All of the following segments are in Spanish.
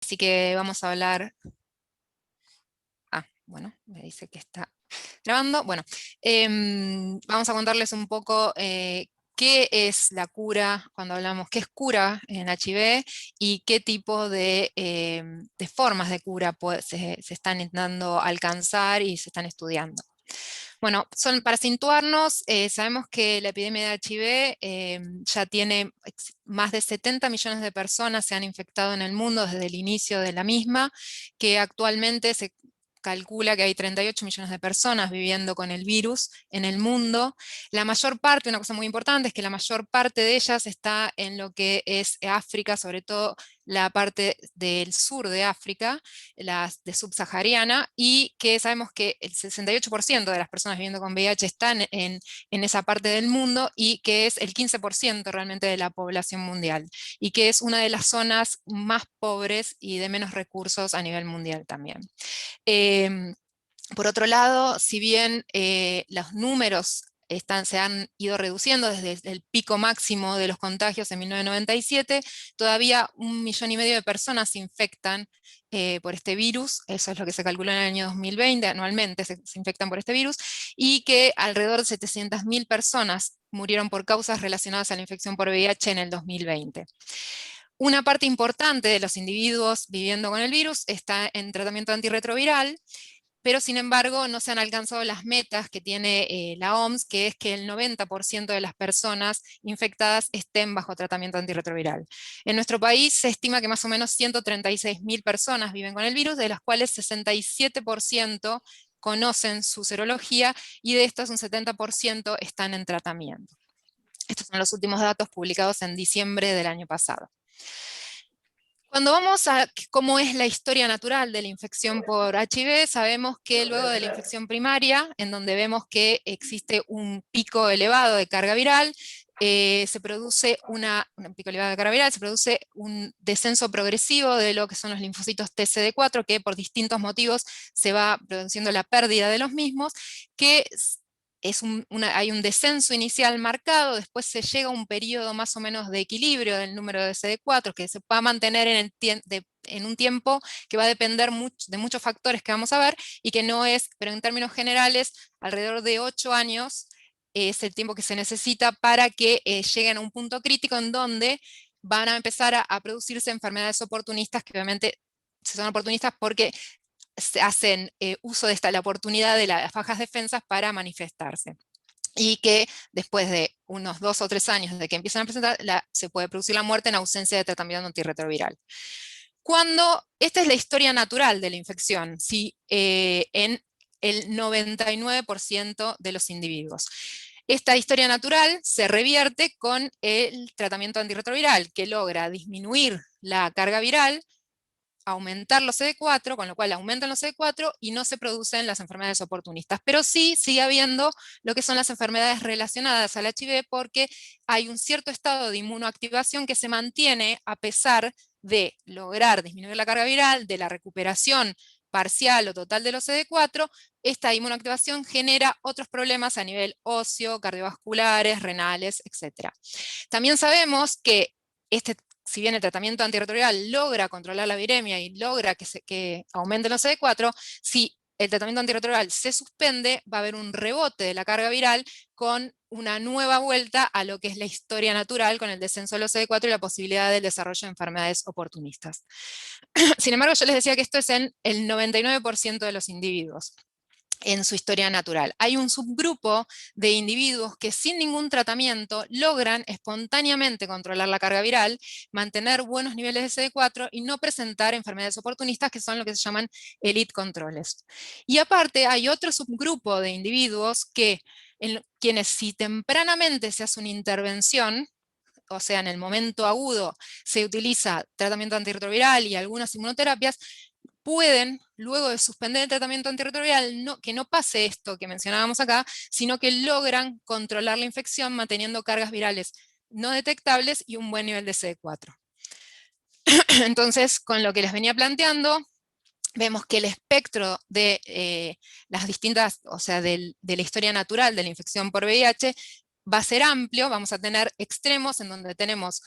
Así que vamos a hablar... bueno, me dice que está grabando. Bueno, vamos a contarles un poco qué es la cura, cuando hablamos qué es cura en HIV y qué tipo de formas de cura se están intentando alcanzar y se están estudiando. Bueno, para situarnos, sabemos que la epidemia de HIV ya tiene más de 70 millones de personas se han infectado en el mundo desde el inicio de la misma, que actualmente se calcula que hay 38 millones de personas viviendo con el virus en el mundo. La mayor parte, una cosa muy importante, es que la mayor parte de ellas está en lo que es África, sobre todo la parte del sur de África, las de subsahariana, y que sabemos que el 68% de las personas viviendo con VIH están en esa parte del mundo y que es el 15% realmente de la población mundial, y que es una de las zonas más pobres y de menos recursos a nivel mundial también. Por otro lado, si bien los números se han ido reduciendo desde el pico máximo de los contagios en 1997, todavía 1,5 millones de personas se infectan por este virus, eso es lo que se calculó en el año 2020, anualmente se infectan por este virus, y que alrededor de 700.000 personas murieron por causas relacionadas a la infección por VIH en el 2020. Una parte importante de los individuos viviendo con el virus está en tratamiento antirretroviral, pero sin embargo no se han alcanzado las metas que tiene la OMS, que es que el 90% de las personas infectadas estén bajo tratamiento antirretroviral. En nuestro país se estima que más o menos 136.000 personas viven con el virus, de las cuales 67% conocen su serología, y de estos un 70% están en tratamiento. Estos son los últimos datos publicados en diciembre del año pasado. Cuando vamos a cómo es la historia natural de la infección por HIV, sabemos que luego de la infección primaria, en donde vemos que existe un pico elevado de carga viral, se produce un pico elevado de carga viral, se produce un descenso progresivo de lo que son los linfocitos TCD4, que por distintos motivos se va produciendo la pérdida de los mismos, que hay un descenso inicial marcado, después se llega a un periodo más o menos de equilibrio del número de CD4, que se va a mantener en un tiempo que va a depender de muchos factores que vamos a ver, y que no es, pero en términos generales, alrededor de 8 años es el tiempo que se necesita para que lleguen a un punto crítico en donde van a empezar a producirse enfermedades oportunistas, que obviamente son oportunistas porque se hacen uso de la oportunidad de las bajas defensas para manifestarse. Y que después de unos 2 o 3 años desde que empiezan a presentar, se puede producir la muerte en ausencia de tratamiento antirretroviral. Esta es la historia natural de la infección, ¿sí? En el 99% de los individuos. Esta historia natural se revierte con el tratamiento antirretroviral, que logra disminuir la carga viral, aumentar los CD4, con lo cual aumentan los CD4 y no se producen las enfermedades oportunistas. Pero sí sigue habiendo lo que son las enfermedades relacionadas al HIV, porque hay un cierto estado de inmunoactivación que se mantiene a pesar de lograr disminuir la carga viral, de la recuperación parcial o total de los CD4. Esta inmunoactivación genera otros problemas a nivel óseo, cardiovasculares, renales, etc. También sabemos que si bien el tratamiento antirretroviral logra controlar la viremia y logra que aumenten los CD4, si el tratamiento antirretroviral se suspende, va a haber un rebote de la carga viral con una nueva vuelta a lo que es la historia natural, con el descenso de los CD4 y la posibilidad del desarrollo de enfermedades oportunistas. Sin embargo, yo les decía que esto es en el 99% de los individuos en su historia natural. Hay un subgrupo de individuos que sin ningún tratamiento logran espontáneamente controlar la carga viral, mantener buenos niveles de CD4 y no presentar enfermedades oportunistas, que son lo que se llaman elite controles. Y aparte hay otro subgrupo de individuos en quienes, si tempranamente se hace una intervención, o sea, en el momento agudo se utiliza tratamiento antirretroviral y algunas inmunoterapias, pueden, luego de suspender el tratamiento antirretroviral, que no pase esto que mencionábamos acá, sino que logran controlar la infección manteniendo cargas virales no detectables y un buen nivel de CD4. Entonces, con lo que les venía planteando, vemos que el espectro de las distintas, o sea, de la historia natural de la infección por VIH va a ser amplio, vamos a tener extremos en donde tenemos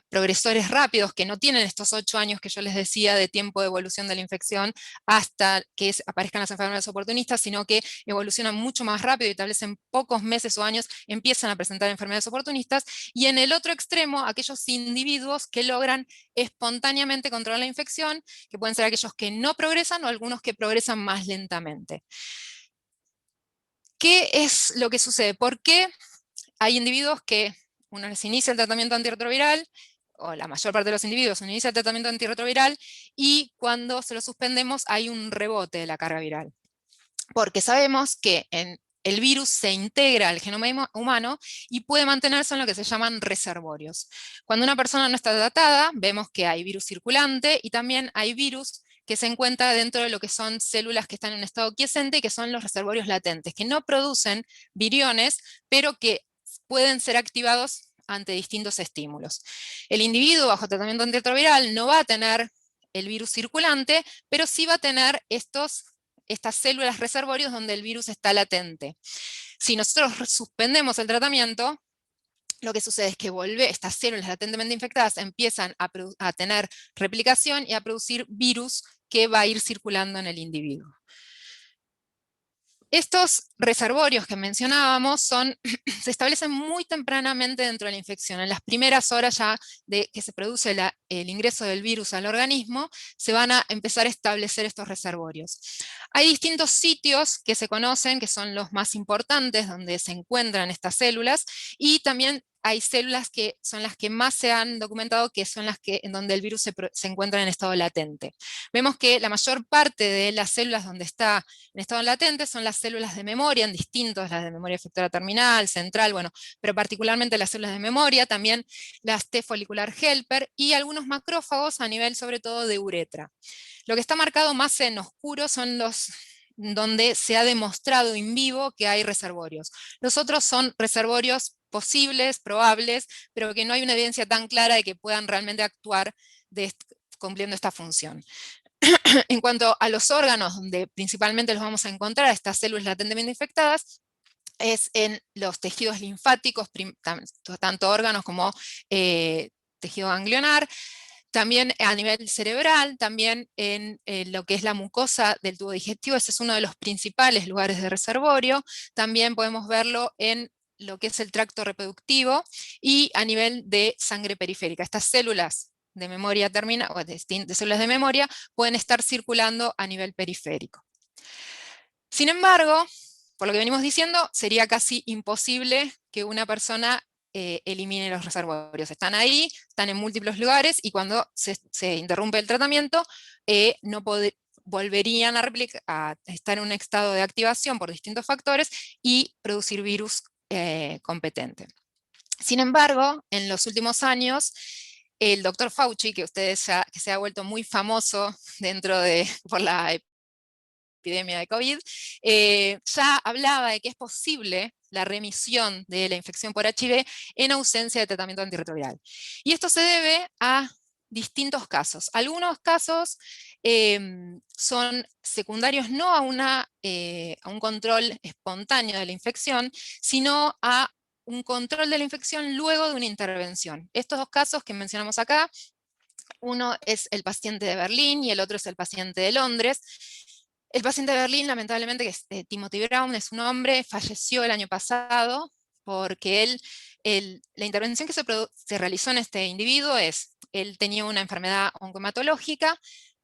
progresores rápidos que no tienen estos 8 años que yo les decía de tiempo de evolución de la infección hasta que aparezcan las enfermedades oportunistas, sino que evolucionan mucho más rápido y tal vez en pocos meses o años empiezan a presentar enfermedades oportunistas, y en el otro extremo, aquellos individuos que logran espontáneamente controlar la infección, que pueden ser aquellos que no progresan o algunos que progresan más lentamente. ¿Qué es lo que sucede? ¿Por qué hay individuos que uno les inicia el tratamiento antirretroviral, o la mayor parte de los individuos se inicia el tratamiento antirretroviral, y cuando se lo suspendemos hay un rebote de la carga viral? Porque sabemos que el virus se integra al genoma humano y puede mantenerse en lo que se llaman reservorios. Cuando una persona no está tratada, vemos que hay virus circulante y también hay virus que se encuentra dentro de lo que son células que están en un estado quiescente, que son los reservorios latentes, que no producen viriones, pero que pueden ser activados ante distintos estímulos. El individuo bajo tratamiento antirretroviral no va a tener el virus circulante, pero sí va a tener estas células reservorios donde el virus está latente. Si nosotros suspendemos el tratamiento, lo que sucede es que estas células latentemente infectadas empiezan a tener replicación y a producir virus que va a ir circulando en el individuo. Estos reservorios que mencionábamos se establecen muy tempranamente dentro de la infección. En las primeras horas ya de que se produce el ingreso del virus al organismo, se van a empezar a establecer estos reservorios. Hay distintos sitios que se conocen, que son los más importantes, donde se encuentran estas células, y también hay células que son las que más se han documentado, que son las en donde el virus se encuentra en estado latente. Vemos que la mayor parte de las células donde está en estado latente son las células de memoria, en distintos, las de memoria efectora terminal, central, bueno, pero particularmente las células de memoria, también las T folicular helper y algunos macrófagos a nivel sobre todo de uretra. Lo que está marcado más en oscuro son los donde se ha demostrado in vivo que hay reservorios. Los otros son reservorios posibles, probables, pero que no hay una evidencia tan clara de que puedan realmente actuar cumpliendo esta función. En cuanto a los órganos, donde principalmente los vamos a encontrar, estas células latentemente infectadas, es en los tejidos linfáticos, tanto órganos como tejido ganglionar, también a nivel cerebral, también en lo que es la mucosa del tubo digestivo. Ese es uno de los principales lugares de reservorio. También podemos verlo en lo que es el tracto reproductivo y a nivel de sangre periférica. Estas células de memoria terminal, o de células de memoria, pueden estar circulando a nivel periférico. Sin embargo, por lo que venimos diciendo, sería casi imposible que una persona elimine los reservorios. Están ahí, están en múltiples lugares, y cuando se interrumpe el tratamiento, no volverían a estar en un estado de activación por distintos factores y producir virus competente. Sin embargo, en los últimos años, el doctor Fauci, que que se ha vuelto muy famoso por la epidemia de COVID, ya hablaba de que es posible la remisión de la infección por HIV en ausencia de tratamiento antirretroviral. Y esto se debe a distintos casos. Algunos casos son secundarios no a un control espontáneo de la infección, sino a un control de la infección luego de una intervención. Estos dos casos que mencionamos acá, uno es el paciente de Berlín y el otro es el paciente de Londres. El paciente de Berlín, lamentablemente, que es Timothy Brown, es un hombre, falleció el año pasado porque la intervención que se realizó en este individuo él tenía una enfermedad oncohematológica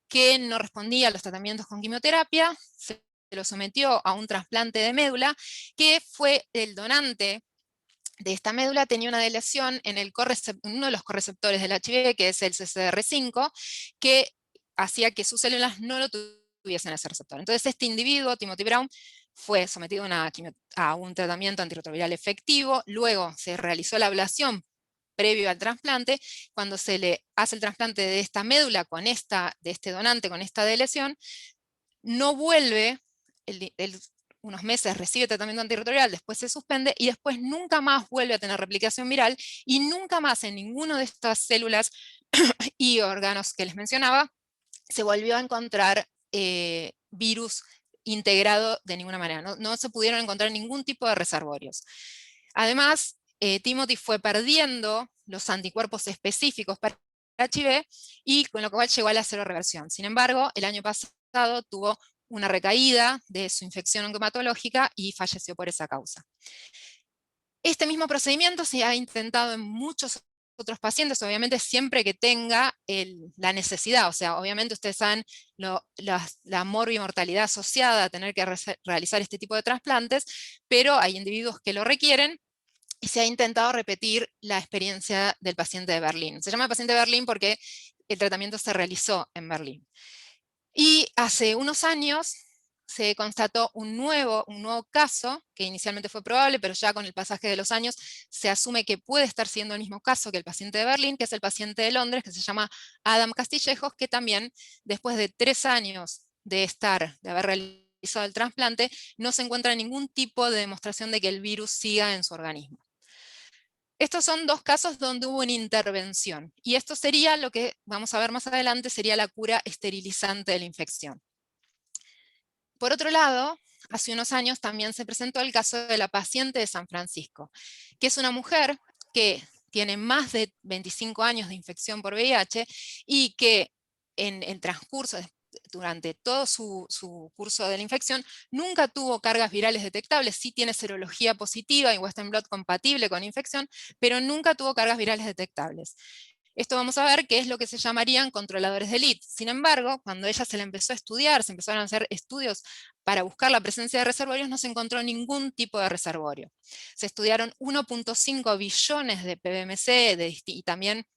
que no respondía a los tratamientos con quimioterapia, se lo sometió a un trasplante de médula, que fue el donante de esta médula tenía una deleción en uno de los correceptores del HIV, que es el CCR5, que hacía que sus células no lo tuviesen ese receptor. Entonces este individuo, Timothy Brown, fue sometido a un tratamiento antirretroviral efectivo, luego se realizó la ablación previo al trasplante. Cuando se le hace el trasplante de esta médula de este donante con esta deleción, no vuelve, unos meses recibe tratamiento antirretroviral, después se suspende y después nunca más vuelve a tener replicación viral, y nunca más en ninguno de estas células y órganos que les mencionaba se volvió a encontrar virus integrado de ninguna manera. No se pudieron encontrar ningún tipo de reservorios. Además, Timothy fue perdiendo los anticuerpos específicos para HIV y con lo cual llegó a la seroreversión. Sin embargo, el año pasado tuvo una recaída de su infección oncohematológica y falleció por esa causa. Este mismo procedimiento se ha intentado en muchos otros pacientes, obviamente siempre que tenga la necesidad, o sea, obviamente ustedes saben la morbimortalidad asociada a tener que realizar este tipo de trasplantes, pero hay individuos que lo requieren, y se ha intentado repetir la experiencia del paciente de Berlín. Se llama paciente de Berlín porque el tratamiento se realizó en Berlín. Y hace unos años se constató un nuevo caso, que inicialmente fue probable, pero ya con el pasaje de los años se asume que puede estar siendo el mismo caso que el paciente de Berlín, que es el paciente de Londres, que se llama Adam Castillejos, que también, después de 3 años de haber realizado el trasplante, no se encuentra ningún tipo de demostración de que el virus siga en su organismo. Estos son 2 casos donde hubo una intervención, y esto sería lo que vamos a ver más adelante, sería la cura esterilizante de la infección. Por otro lado, hace unos años también se presentó el caso de la paciente de San Francisco, que es una mujer que tiene más de 25 años de infección por VIH y que en el transcurso, durante todo su curso de la infección, nunca tuvo cargas virales detectables. Sí tiene serología positiva y Western blot compatible con infección, pero nunca tuvo cargas virales detectables. Esto vamos a ver qué es lo que se llamarían controladores de lead. Sin embargo, cuando ella se la empezó a estudiar, se empezaron a hacer estudios para buscar la presencia de reservorios, no se encontró ningún tipo de reservorio. Se estudiaron 1.5 billones de PBMC y también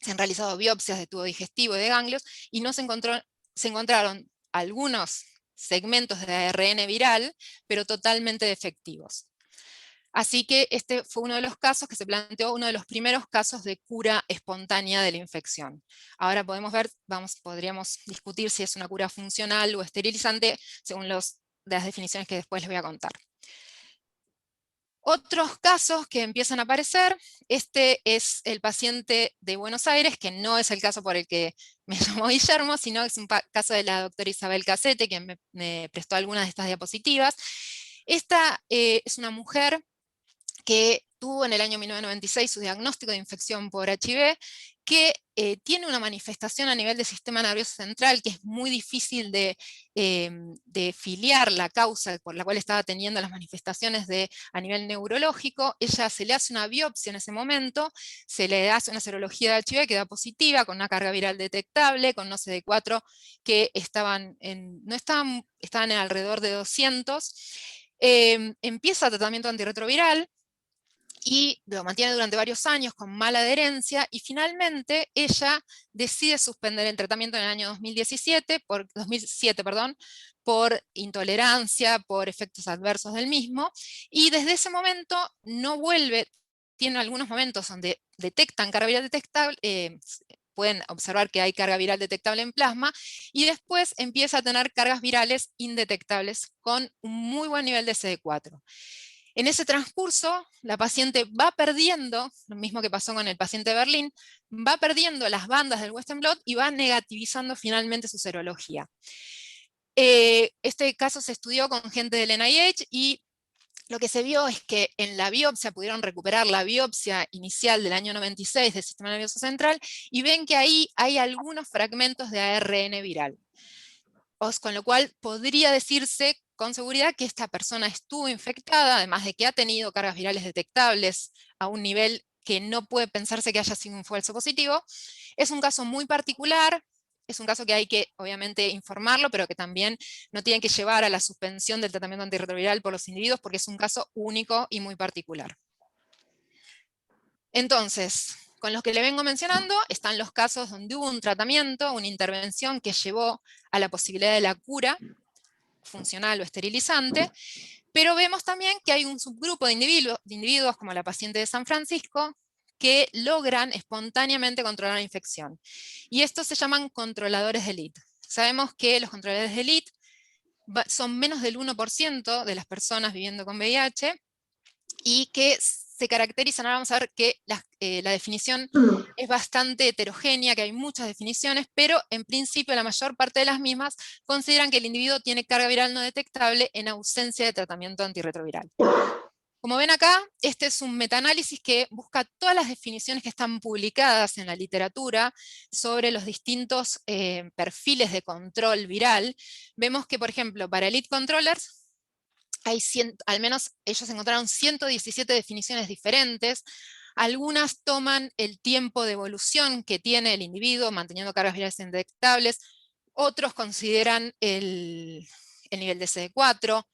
se han realizado biopsias de tubo digestivo y de ganglios y no se encontraron algunos segmentos de ARN viral, pero totalmente defectivos. Así que este fue uno de los casos que se planteó, uno de los primeros casos de cura espontánea de la infección. Ahora podríamos discutir si es una cura funcional o esterilizante, según las definiciones que después les voy a contar. Otros casos que empiezan a aparecer, este es el paciente de Buenos Aires, que no es el caso por el que me llamó Guillermo, sino es un caso de la doctora Isabel Casete, quien me prestó algunas de estas diapositivas. Esta es una mujer que tuvo en el año 1996 su diagnóstico de infección por HIV, que tiene una manifestación a nivel del sistema nervioso central que es muy difícil de filiar la causa por la cual estaba teniendo las manifestaciones a nivel neurológico. Ella se le hace una biopsia en ese momento, se le hace una serología de HIV que da positiva, con una carga viral detectable, con unos CD4 que estaban en alrededor de 200. Empieza tratamiento antirretroviral, y lo mantiene durante varios años con mala adherencia, y finalmente ella decide suspender el tratamiento en el año 2007, por intolerancia, por efectos adversos del mismo, y desde ese momento no vuelve. Tiene algunos momentos donde detectan carga viral detectable, pueden observar que hay carga viral detectable en plasma, y después empieza a tener cargas virales indetectables con un muy buen nivel de CD4. En ese transcurso, la paciente va perdiendo, lo mismo que pasó con el paciente de Berlín, va perdiendo las bandas del Western blot y va negativizando finalmente su serología. Este caso se estudió con gente del NIH y lo que se vio es que en la biopsia pudieron recuperar la biopsia inicial del año 96 del sistema nervioso central y ven que ahí hay algunos fragmentos de ARN viral. Con lo cual podría decirse con seguridad que esta persona estuvo infectada, además de que ha tenido cargas virales detectables a un nivel que no puede pensarse que haya sido un falso positivo. Es un caso muy particular, es un caso que hay que obviamente informarlo, pero que también no tiene que llevar a la suspensión del tratamiento antirretroviral por los individuos, porque es un caso único y muy particular. Entonces, con los que le vengo mencionando, están los casos donde hubo un tratamiento, una intervención que llevó a la posibilidad de la cura funcional o esterilizante, pero vemos también que hay un subgrupo de individuos como la paciente de San Francisco, que logran espontáneamente controlar la infección. Y estos se llaman controladores de lead. Sabemos que los controladores de lead son menos del 1% de las personas viviendo con VIH, y que se caracterizan, ahora vamos a ver que la definición es bastante heterogénea, que hay muchas definiciones, pero en principio la mayor parte de las mismas consideran que el individuo tiene carga viral no detectable en ausencia de tratamiento antirretroviral. Como ven acá, este es un metaanálisis que busca todas las definiciones que están publicadas en la literatura sobre los distintos perfiles de control viral. Vemos que, por ejemplo, para elite controllers, hay al menos ellos encontraron 117 definiciones diferentes. Algunas toman el tiempo de evolución que tiene el individuo manteniendo cargas virales indetectables, otros consideran el nivel de CD4,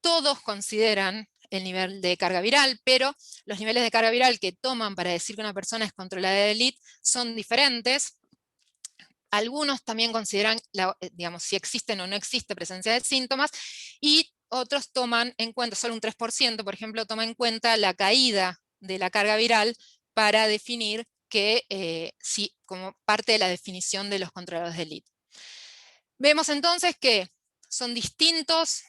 todos consideran el nivel de carga viral, pero los niveles de carga viral que toman para decir que una persona es controlada de elite son diferentes. Algunos también consideran, digamos, si existen o no existe presencia de síntomas, y otros toman en cuenta, solo un 3%, por ejemplo, toma en cuenta la caída de la carga viral para definir que, sí, como parte de la definición de los controladores de elite. Vemos entonces que son distintos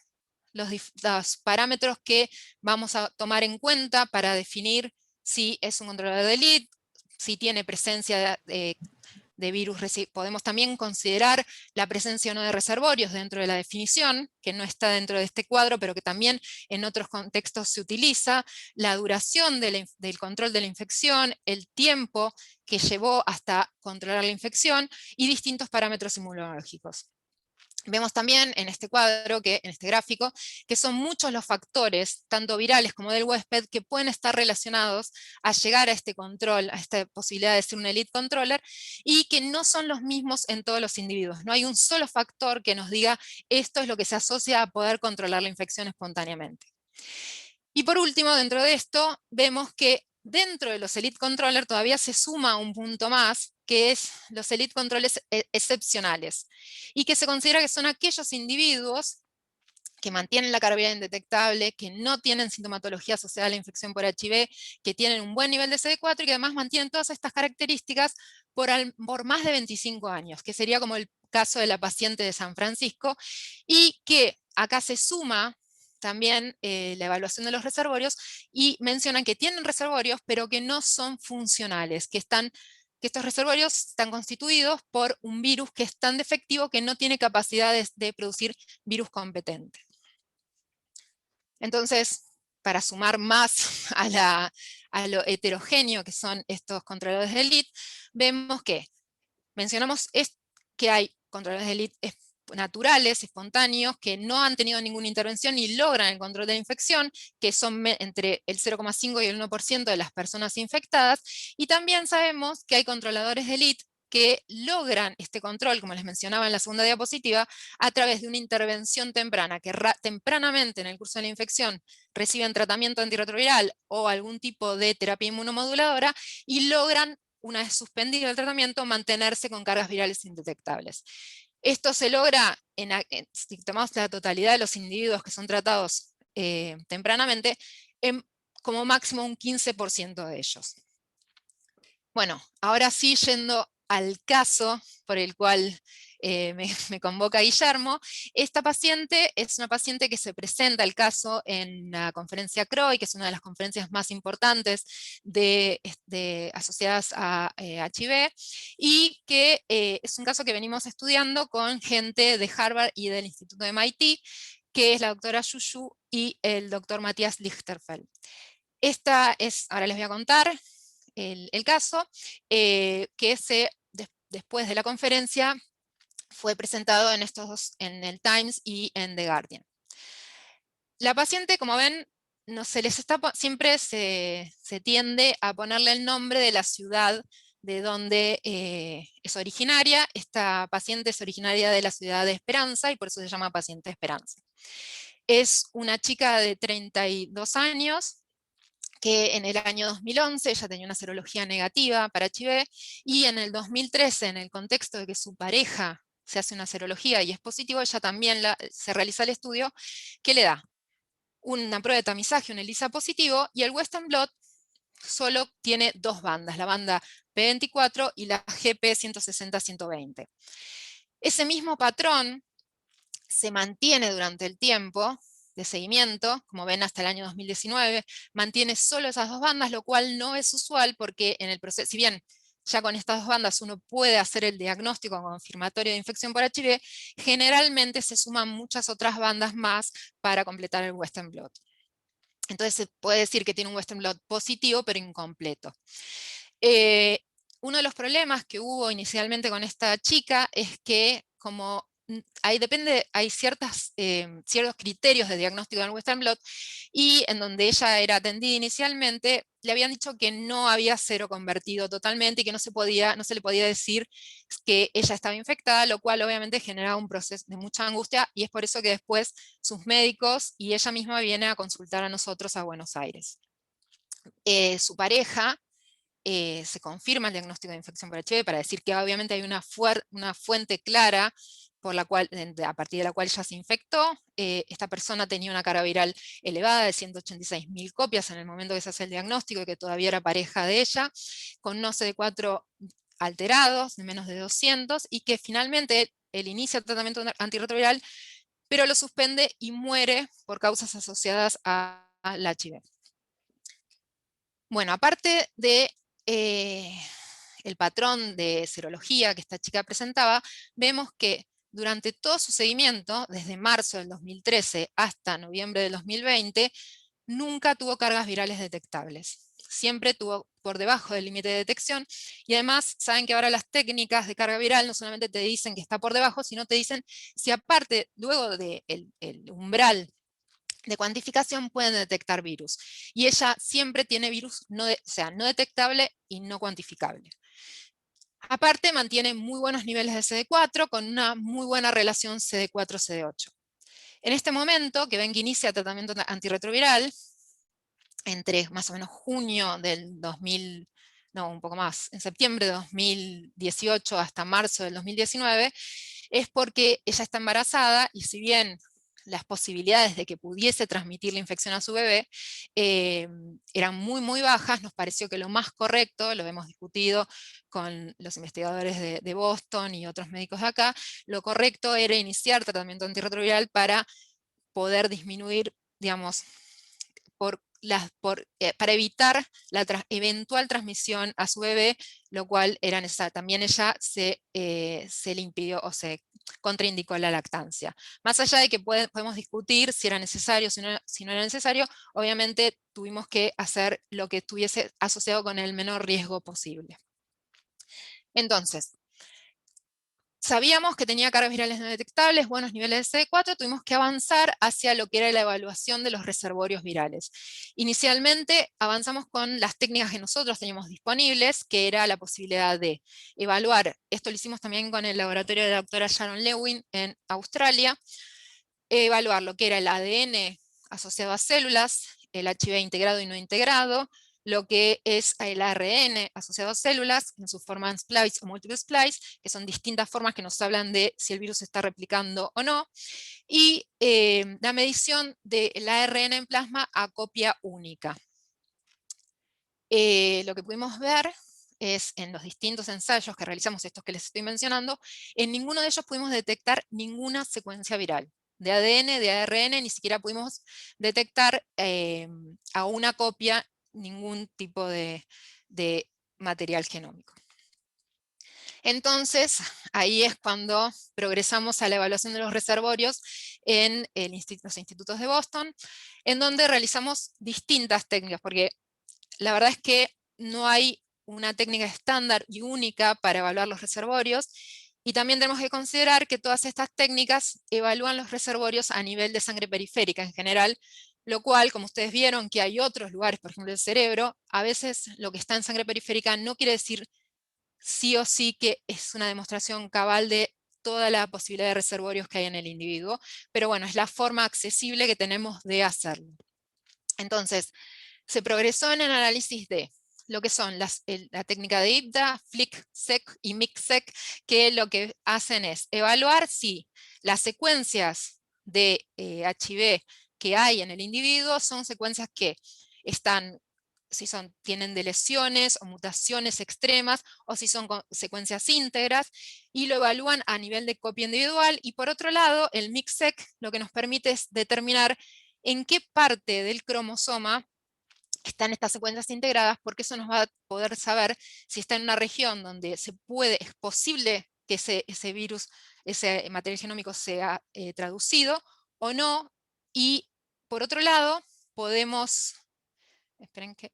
los parámetros que vamos a tomar en cuenta para definir si es un controlador de elite, si tiene presencia de virus. Podemos también considerar la presencia o no de reservorios dentro de la definición, que no está dentro de este cuadro, pero que también en otros contextos se utiliza, la duración del control de la infección, el tiempo que llevó hasta controlar la infección y distintos parámetros inmunológicos. Vemos también en este cuadro, en este gráfico, que son muchos los factores, tanto virales como del huésped, que pueden estar relacionados a llegar a este control, a esta posibilidad de ser un elite controller, y que no son los mismos en todos los individuos. No hay un solo factor que nos diga esto es lo que se asocia a poder controlar la infección espontáneamente. Y por último, dentro de esto, vemos que dentro de los elite controllers todavía se suma un punto más, que es los elite controllers excepcionales, y que se considera que son aquellos individuos que mantienen la carga viral indetectable, que no tienen sintomatología asociada a la infección por HIV, que tienen un buen nivel de CD4 y que además mantienen todas estas características por más de 25 años, que sería como el caso de la paciente de San Francisco, y que acá se suma también la evaluación de los reservorios, y mencionan que tienen reservorios, pero que no son funcionales, que estos reservorios están constituidos por un virus que es tan defectivo que no tiene capacidades de producir virus competente. Entonces, para sumar más a lo heterogéneo que son estos controladores de elite, vemos que mencionamos que hay controladores de elite naturales, espontáneos, que no han tenido ninguna intervención y logran el control de la infección, que son entre el 0,5 y el 1% de las personas infectadas, y también sabemos que hay controladores de elite que logran este control, como les mencionaba en la segunda diapositiva, a través de una intervención temprana, que tempranamente en el curso de la infección reciben tratamiento antirretroviral o algún tipo de terapia inmunomoduladora y logran, una vez suspendido el tratamiento, mantenerse con cargas virales indetectables. Esto se logra, si tomamos la totalidad de los individuos que son tratados tempranamente, en como máximo un 15% de ellos. Bueno, ahora sí, yendo al caso por el cual me convoca Guillermo, esta paciente es una paciente que se presenta al caso en la conferencia CROI, que es una de las conferencias más importantes asociadas a HIV, y que es un caso que venimos estudiando con gente de Harvard y del Instituto de MIT, que es la doctora Yuyu y el doctor Matías Lichterfeld. Ahora les voy a contar el caso, que después de la conferencia fue presentado en el Times y en The Guardian. La paciente, como ven, siempre se tiende a ponerle el nombre de la ciudad de donde es originaria. Esta paciente es originaria de la ciudad de Esperanza y por eso se llama paciente Esperanza. Es una chica de 32 años, que en el año 2011 ella tenía una serología negativa para HIV, y en el 2013, en el contexto de que su pareja se hace una serología y es positivo, ella también se realiza el estudio que le da una prueba de tamizaje, un ELISA positivo, y el Western blot solo tiene dos bandas, la banda P24 y la GP160-120. Ese mismo patrón se mantiene durante el tiempo de seguimiento, como ven hasta el año 2019, mantiene solo esas dos bandas, lo cual no es usual porque en el proceso, si bien ya con estas dos bandas uno puede hacer el diagnóstico confirmatorio de infección por HIV, generalmente se suman muchas otras bandas más para completar el Western blot. Entonces se puede decir que tiene un Western blot positivo, pero incompleto. Eh, Uno de los problemas que hubo inicialmente con esta chica es que como hay ciertos criterios de diagnóstico del Western blot, y en donde ella era atendida inicialmente, le habían dicho que no había seroconvertido totalmente y que no se le podía decir que ella estaba infectada, lo cual obviamente generaba un proceso de mucha angustia, y es por eso que después sus médicos y ella misma viene a consultar a nosotros a Buenos Aires. Su pareja se confirma el diagnóstico de infección por HIV para decir que obviamente hay una fuente clara por la cual, a partir de la cual ya se infectó. Esta persona tenía una carga viral elevada de 186.000 copias en el momento que se hace el diagnóstico y que todavía era pareja de ella, con unos CD4 alterados de menos de 200, y que finalmente él inicia el tratamiento antirretroviral, pero lo suspende y muere por causas asociadas al HIV. Bueno, aparte de el patrón de serología que esta chica presentaba, vemos que durante todo su seguimiento, desde marzo del 2013 hasta noviembre del 2020, nunca tuvo cargas virales detectables. Siempre tuvo por debajo del límite de detección, y además saben que ahora las técnicas de carga viral no solamente te dicen que está por debajo, sino te dicen si aparte, luego del umbral de cuantificación, pueden detectar virus. Y ella siempre tiene virus no detectable y no cuantificable. Aparte, mantiene muy buenos niveles de CD4 con una muy buena relación CD4-CD8. En este momento, que ven que inicia tratamiento antirretroviral, entre más o menos junio del 2000, no, un poco más, en septiembre de 2018 hasta marzo del 2019, es porque ella está embarazada, y si bien las posibilidades de que pudiese transmitir la infección a su bebé eran muy, muy bajas, nos pareció que lo más correcto, lo hemos discutido con los investigadores de Boston y otros médicos de acá, lo correcto era iniciar tratamiento antirretroviral para poder disminuir, digamos, para evitar la eventual transmisión a su bebé, lo cual era necesario. También ella se le impidió o se contraindicó la lactancia. Más allá de que podemos discutir si era necesario, si no era necesario, obviamente tuvimos que hacer lo que estuviese asociado con el menor riesgo posible. Entonces, sabíamos que tenía cargas virales no detectables, buenos niveles de CD4, tuvimos que avanzar hacia lo que era la evaluación de los reservorios virales. Inicialmente avanzamos con las técnicas que nosotros teníamos disponibles, que era la posibilidad de evaluar, esto lo hicimos también con el laboratorio de la doctora Sharon Lewin en Australia, evaluar lo que era el ADN asociado a células, el HIV integrado y no integrado, lo que es el ARN asociado a células en su forma en splice o múltiple splice, que son distintas formas que nos hablan de si el virus se está replicando o no, y la medición del ARN en plasma a copia única. Lo que pudimos ver es en los distintos ensayos que realizamos, estos que les estoy mencionando, en ninguno de ellos pudimos detectar ninguna secuencia viral. De ADN, de ARN, ni siquiera pudimos detectar a una copia ningún tipo de material genómico. Entonces, ahí es cuando progresamos a la evaluación de los reservorios en los institutos de Boston, en donde realizamos distintas técnicas, porque la verdad es que no hay una técnica estándar y única para evaluar los reservorios, y también tenemos que considerar que todas estas técnicas evalúan los reservorios a nivel de sangre periférica en general, lo cual, como ustedes vieron que hay otros lugares, por ejemplo el cerebro, a veces lo que está en sangre periférica no quiere decir sí o sí que es una demostración cabal de toda la posibilidad de reservorios que hay en el individuo, pero bueno, es la forma accesible que tenemos de hacerlo. Entonces, se progresó en el análisis de lo que son la técnica de IPDA, FlickSeq y MixSeq, que lo que hacen es evaluar si las secuencias de HIV que hay en el individuo son secuencias que están, tienen deleciones o mutaciones extremas, o si son secuencias íntegras, y lo evalúan a nivel de copia individual. Y por otro lado, el MixSeq lo que nos permite es determinar en qué parte del cromosoma están estas secuencias integradas, porque eso nos va a poder saber si está en una región donde es posible que ese virus, ese material genómico sea traducido o no. Y por otro lado, podemos, esperen que,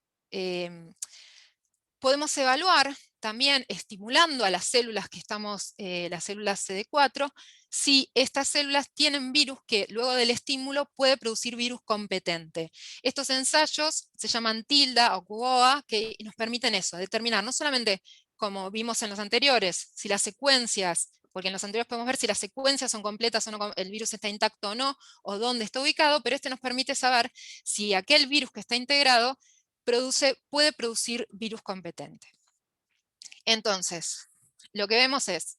podemos evaluar también estimulando a las células que estamos, las células CD4, si estas células tienen virus que luego del estímulo puede producir virus competente. Estos ensayos se llaman TILDA o CUOA, que nos permiten eso, determinar no solamente, como vimos en los anteriores, si las secuencias, porque en los anteriores podemos ver si las secuencias son completas o no, el virus está intacto o no, o dónde está ubicado, pero este nos permite saber si aquel virus que está integrado puede producir virus competente. Entonces, lo que vemos es,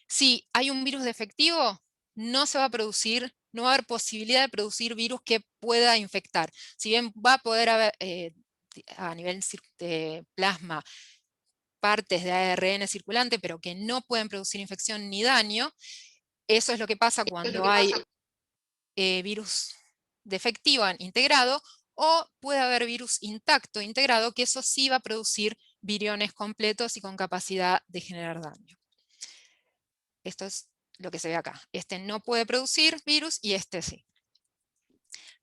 si hay un virus defectivo, no se va a producir, no va a haber posibilidad de producir virus que pueda infectar. Si bien va a poder haber, a nivel de plasma, partes de ARN circulante, pero que no pueden producir infección ni daño, eso es lo que pasa cuando hay virus defectivo integrado, o puede haber virus intacto integrado, que eso sí va a producir viriones completos y con capacidad de generar daño. Esto es lo que se ve acá. Este no puede producir virus y este sí.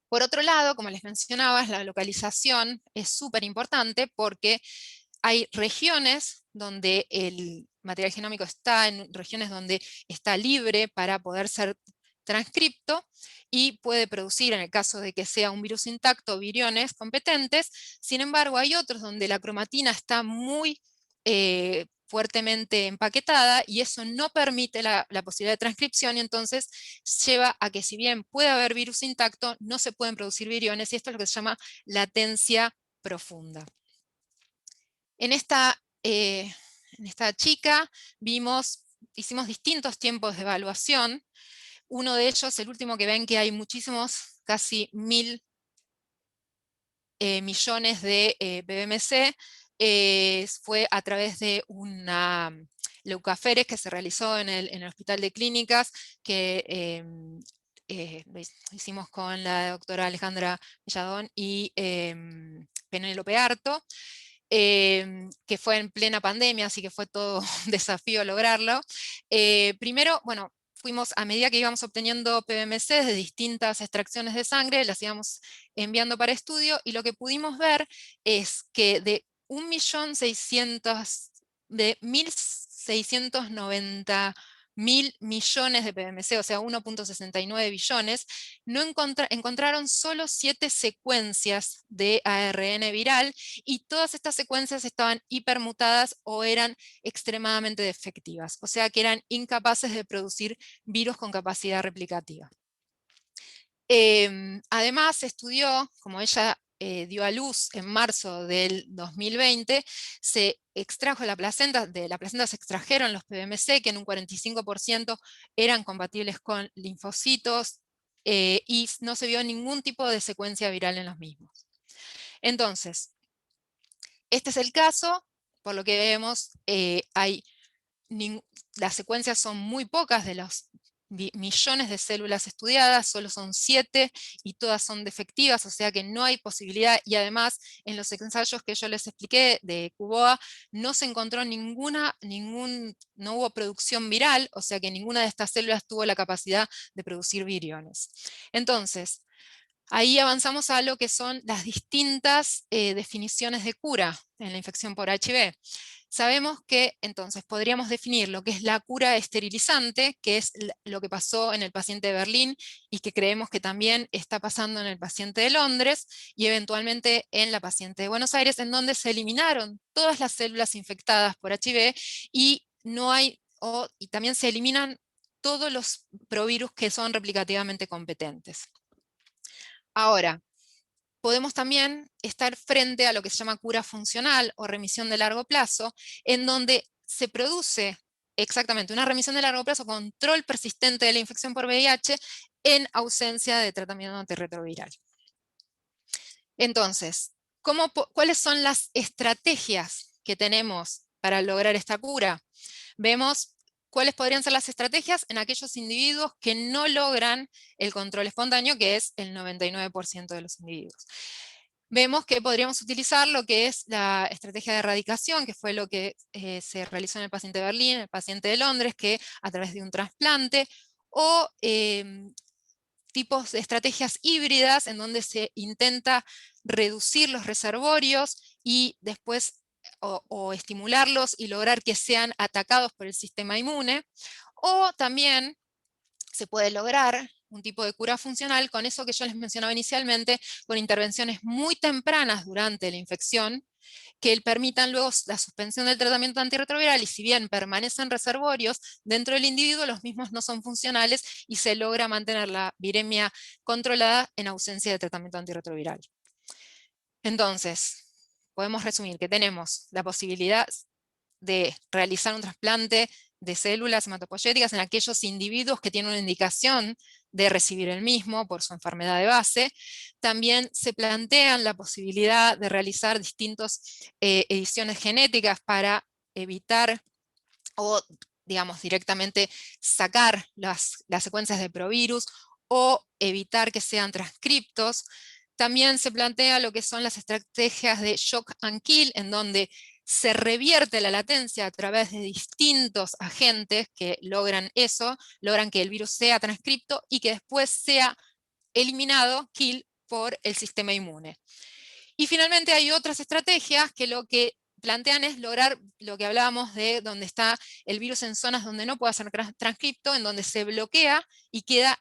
Por otro lado, como les mencionaba, la localización es súper importante porque hay regiones donde el material genómico está en regiones donde está libre para poder ser transcripto y puede producir, en el caso de que sea un virus intacto, viriones competentes. Sin embargo, hay otros donde la cromatina está muy fuertemente empaquetada y eso no permite la posibilidad de transcripción, y entonces lleva a que, si bien puede haber virus intacto, no se pueden producir viriones, y esto es lo que se llama latencia profunda. En esta chica hicimos distintos tiempos de evaluación. Uno de ellos, el último que ven que hay muchísimos, casi 1000 millones de PBMC, fue a través de una leucaferes que se realizó en el Hospital de Clínicas, que lo hicimos con la doctora Alejandra Villadón y Penélope Arto, que fue en plena pandemia, así que fue todo un desafío lograrlo. Primero, bueno, fuimos, a medida que íbamos obteniendo PBMC de distintas extracciones de sangre, las íbamos enviando para estudio, y lo que pudimos ver es que de 1.690.000 millones de PBMC, o sea, 1.69 billones, encontraron solo 7 secuencias de ARN viral, y todas estas secuencias estaban hipermutadas o eran extremadamente defectivas, o sea que eran incapaces de producir virus con capacidad replicativa. Además, se estudió, como ella dio a luz en marzo del 2020, se extrajo de la placenta se extrajeron los PBMC, que en un 45% eran compatibles con linfocitos, y no se vio ningún tipo de secuencia viral en los mismos. Entonces, este es el caso. Por lo que vemos, las secuencias son muy pocas de los millones de células estudiadas, solo son 7 y todas son defectivas, o sea que no hay posibilidad, y además en los ensayos que yo les expliqué de CUOA no se encontró no hubo producción viral, o sea que ninguna de estas células tuvo la capacidad de producir viriones. Entonces, ahí avanzamos a lo que son las distintas definiciones de cura en la infección por HIV. Sabemos que entonces podríamos definir lo que es la cura esterilizante, que es lo que pasó en el paciente de Berlín y que creemos que también está pasando en el paciente de Londres y eventualmente en la paciente de Buenos Aires, en donde se eliminaron todas las células infectadas por HIV y también se eliminan todos los provirus que son replicativamente competentes. Ahora, podemos también estar frente a lo que se llama cura funcional o remisión de largo plazo, en donde se produce exactamente una remisión de largo plazo, control persistente de la infección por VIH en ausencia de tratamiento antirretroviral. Entonces, ¿cuáles son las estrategias que tenemos para lograr esta cura? Vemos cuáles podrían ser las estrategias en aquellos individuos que no logran el control espontáneo, que es el 99% de los individuos. Vemos que podríamos utilizar lo que es la estrategia de erradicación, que fue lo que se realizó en el paciente de Berlín, el paciente de Londres, que a través de un trasplante, o tipos de estrategias híbridas en donde se intenta reducir los reservorios y después o estimularlos y lograr que sean atacados por el sistema inmune, o también se puede lograr un tipo de cura funcional con eso que yo les mencionaba inicialmente, con intervenciones muy tempranas durante la infección, que permitan luego la suspensión del tratamiento antirretroviral, y si bien permanecen reservorios dentro del individuo, los mismos no son funcionales y se logra mantener la viremia controlada en ausencia de tratamiento antirretroviral. Entonces, podemos resumir que tenemos la posibilidad de realizar un trasplante de células hematopoyéticas en aquellos individuos que tienen una indicación de recibir el mismo por su enfermedad de base. También se plantean la posibilidad de realizar distintas ediciones genéticas para evitar o, digamos, directamente sacar las secuencias de provirus o evitar que sean transcriptos. También se plantea lo que son las estrategias de shock and kill, en donde se revierte la latencia a través de distintos agentes que logran eso, logran que el virus sea transcripto y que después sea eliminado, kill, por el sistema inmune. Y finalmente hay otras estrategias que lo que plantean es lograr lo que hablábamos de donde está el virus en zonas donde no puede ser transcripto, en donde se bloquea y queda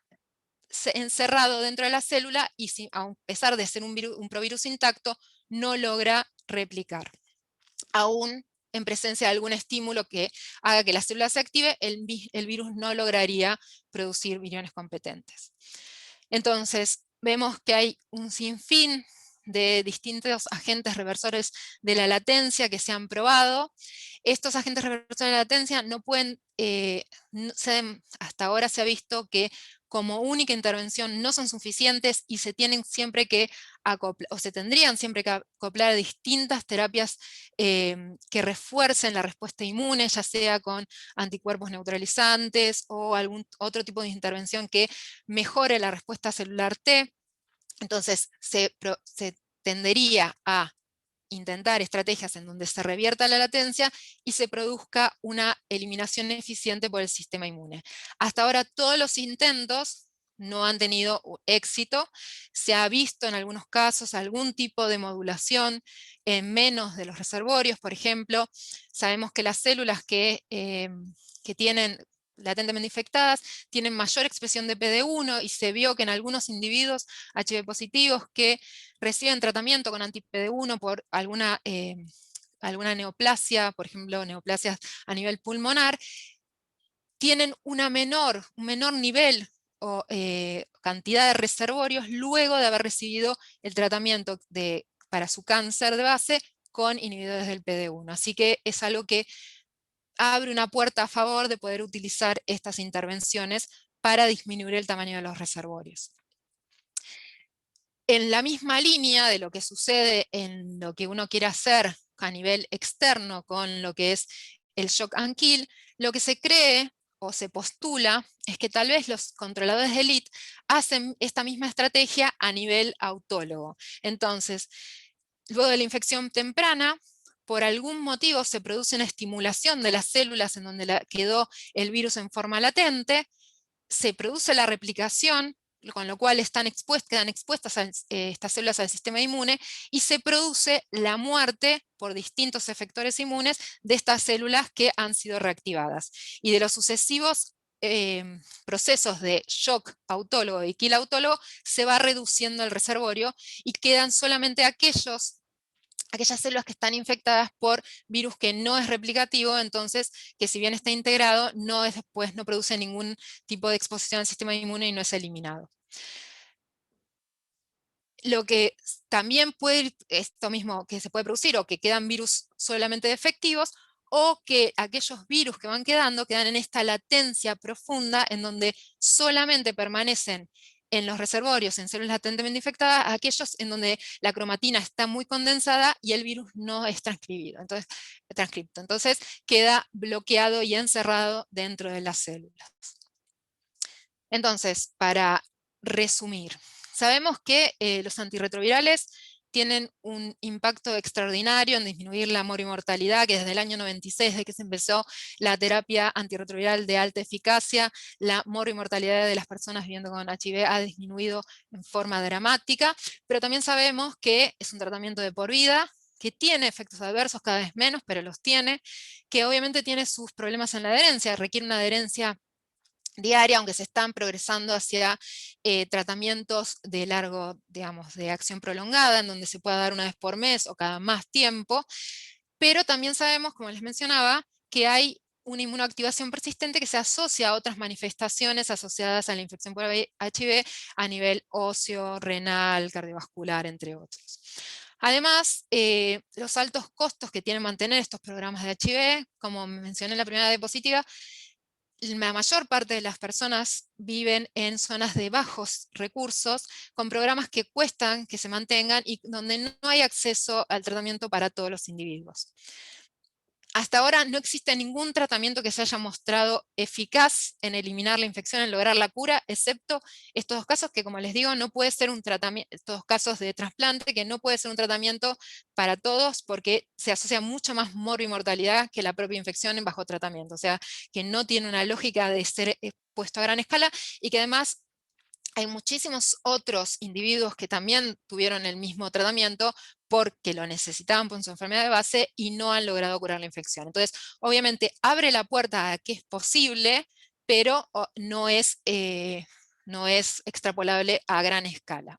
encerrado dentro de la célula y a pesar de ser un provirus intacto, no logra replicar. Aún en presencia de algún estímulo que haga que la célula se active, el virus no lograría producir viriones competentes. Entonces, vemos que hay un sinfín de distintos agentes reversores de la latencia que se han probado. Estos agentes reversores de la latencia no pueden, hasta ahora se ha visto que como única intervención no son suficientes y se tienen siempre que acoplar, o se tendrían siempre que acoplar a distintas terapias que refuercen la respuesta inmune, ya sea con anticuerpos neutralizantes o algún otro tipo de intervención que mejore la respuesta celular T. Entonces se tendería a intentar estrategias en donde se revierta la latencia y se produzca una eliminación eficiente por el sistema inmune. Hasta ahora todos los intentos no han tenido éxito. Se ha visto en algunos casos algún tipo de modulación en menos de los reservorios. Por ejemplo, sabemos que las células que tienen latentemente infectadas tienen mayor expresión de PD-1 y se vio que en algunos individuos HIV positivos que reciben tratamiento con anti-PD-1 por alguna neoplasia, por ejemplo, neoplasias a nivel pulmonar, tienen un menor nivel o cantidad de reservorios luego de haber recibido el tratamiento para su cáncer de base con inhibidores del PD-1. Así que es algo que abre una puerta a favor de poder utilizar estas intervenciones para disminuir el tamaño de los reservorios. En la misma línea de lo que sucede en lo que uno quiere hacer a nivel externo con lo que es el shock and kill, lo que se cree o se postula es que tal vez los controladores de élite hacen esta misma estrategia a nivel autólogo. Entonces, luego de la infección temprana, por algún motivo se produce una estimulación de las células en donde quedó el virus en forma latente, se produce la replicación, con lo cual quedan expuestas estas células al sistema inmune, y se produce la muerte por distintos efectores inmunes de estas células que han sido reactivadas. Y de los sucesivos procesos de shock autólogo y kill autólogo, se va reduciendo el reservorio y quedan solamente aquellas células que están infectadas por virus que no es replicativo, entonces que si bien está integrado, después no produce ningún tipo de exposición al sistema inmune y no es eliminado. Lo que también puede, esto mismo que se puede producir, o que quedan virus solamente defectivos, o que aquellos virus que van quedan en esta latencia profunda en donde solamente permanecen en los reservorios, en células latentemente infectadas, aquellos en donde la cromatina está muy condensada y el virus no es transcripto. Entonces queda bloqueado y encerrado dentro de las células. Entonces, para resumir, sabemos que los antirretrovirales tienen un impacto extraordinario en disminuir la morimortalidad, que desde el año 96, desde que se empezó la terapia antirretroviral de alta eficacia, la morimortalidad de las personas viviendo con HIV ha disminuido en forma dramática, pero también sabemos que es un tratamiento de por vida, que tiene efectos adversos cada vez menos, pero los tiene, que obviamente tiene sus problemas en la adherencia, requiere una adherencia diaria, aunque se están progresando hacia tratamientos de largo, digamos, de acción prolongada, en donde se pueda dar una vez por mes o cada más tiempo, pero también sabemos, como les mencionaba, que hay una inmunoactivación persistente que se asocia a otras manifestaciones asociadas a la infección por HIV a nivel óseo, renal, cardiovascular, entre otros. Además, los altos costos que tienen mantener estos programas de HIV, como mencioné en la primera diapositiva, la mayor parte de las personas viven en zonas de bajos recursos, con programas que cuestan que se mantengan y donde no hay acceso al tratamiento para todos los individuos. Hasta ahora no existe ningún tratamiento que se haya mostrado eficaz en eliminar la infección, en lograr la cura, excepto estos dos casos que, como les digo, no puede ser un tratamiento, estos dos casos de trasplante, que no puede ser un tratamiento para todos porque se asocia mucho más morbimortalidad que la propia infección en bajo tratamiento. O sea, que no tiene una lógica de ser puesto a gran escala y que además hay muchísimos otros individuos que también tuvieron el mismo tratamiento porque lo necesitaban por su enfermedad de base y no han logrado curar la infección. Entonces, obviamente, abre la puerta a que es posible, pero no es extrapolable a gran escala.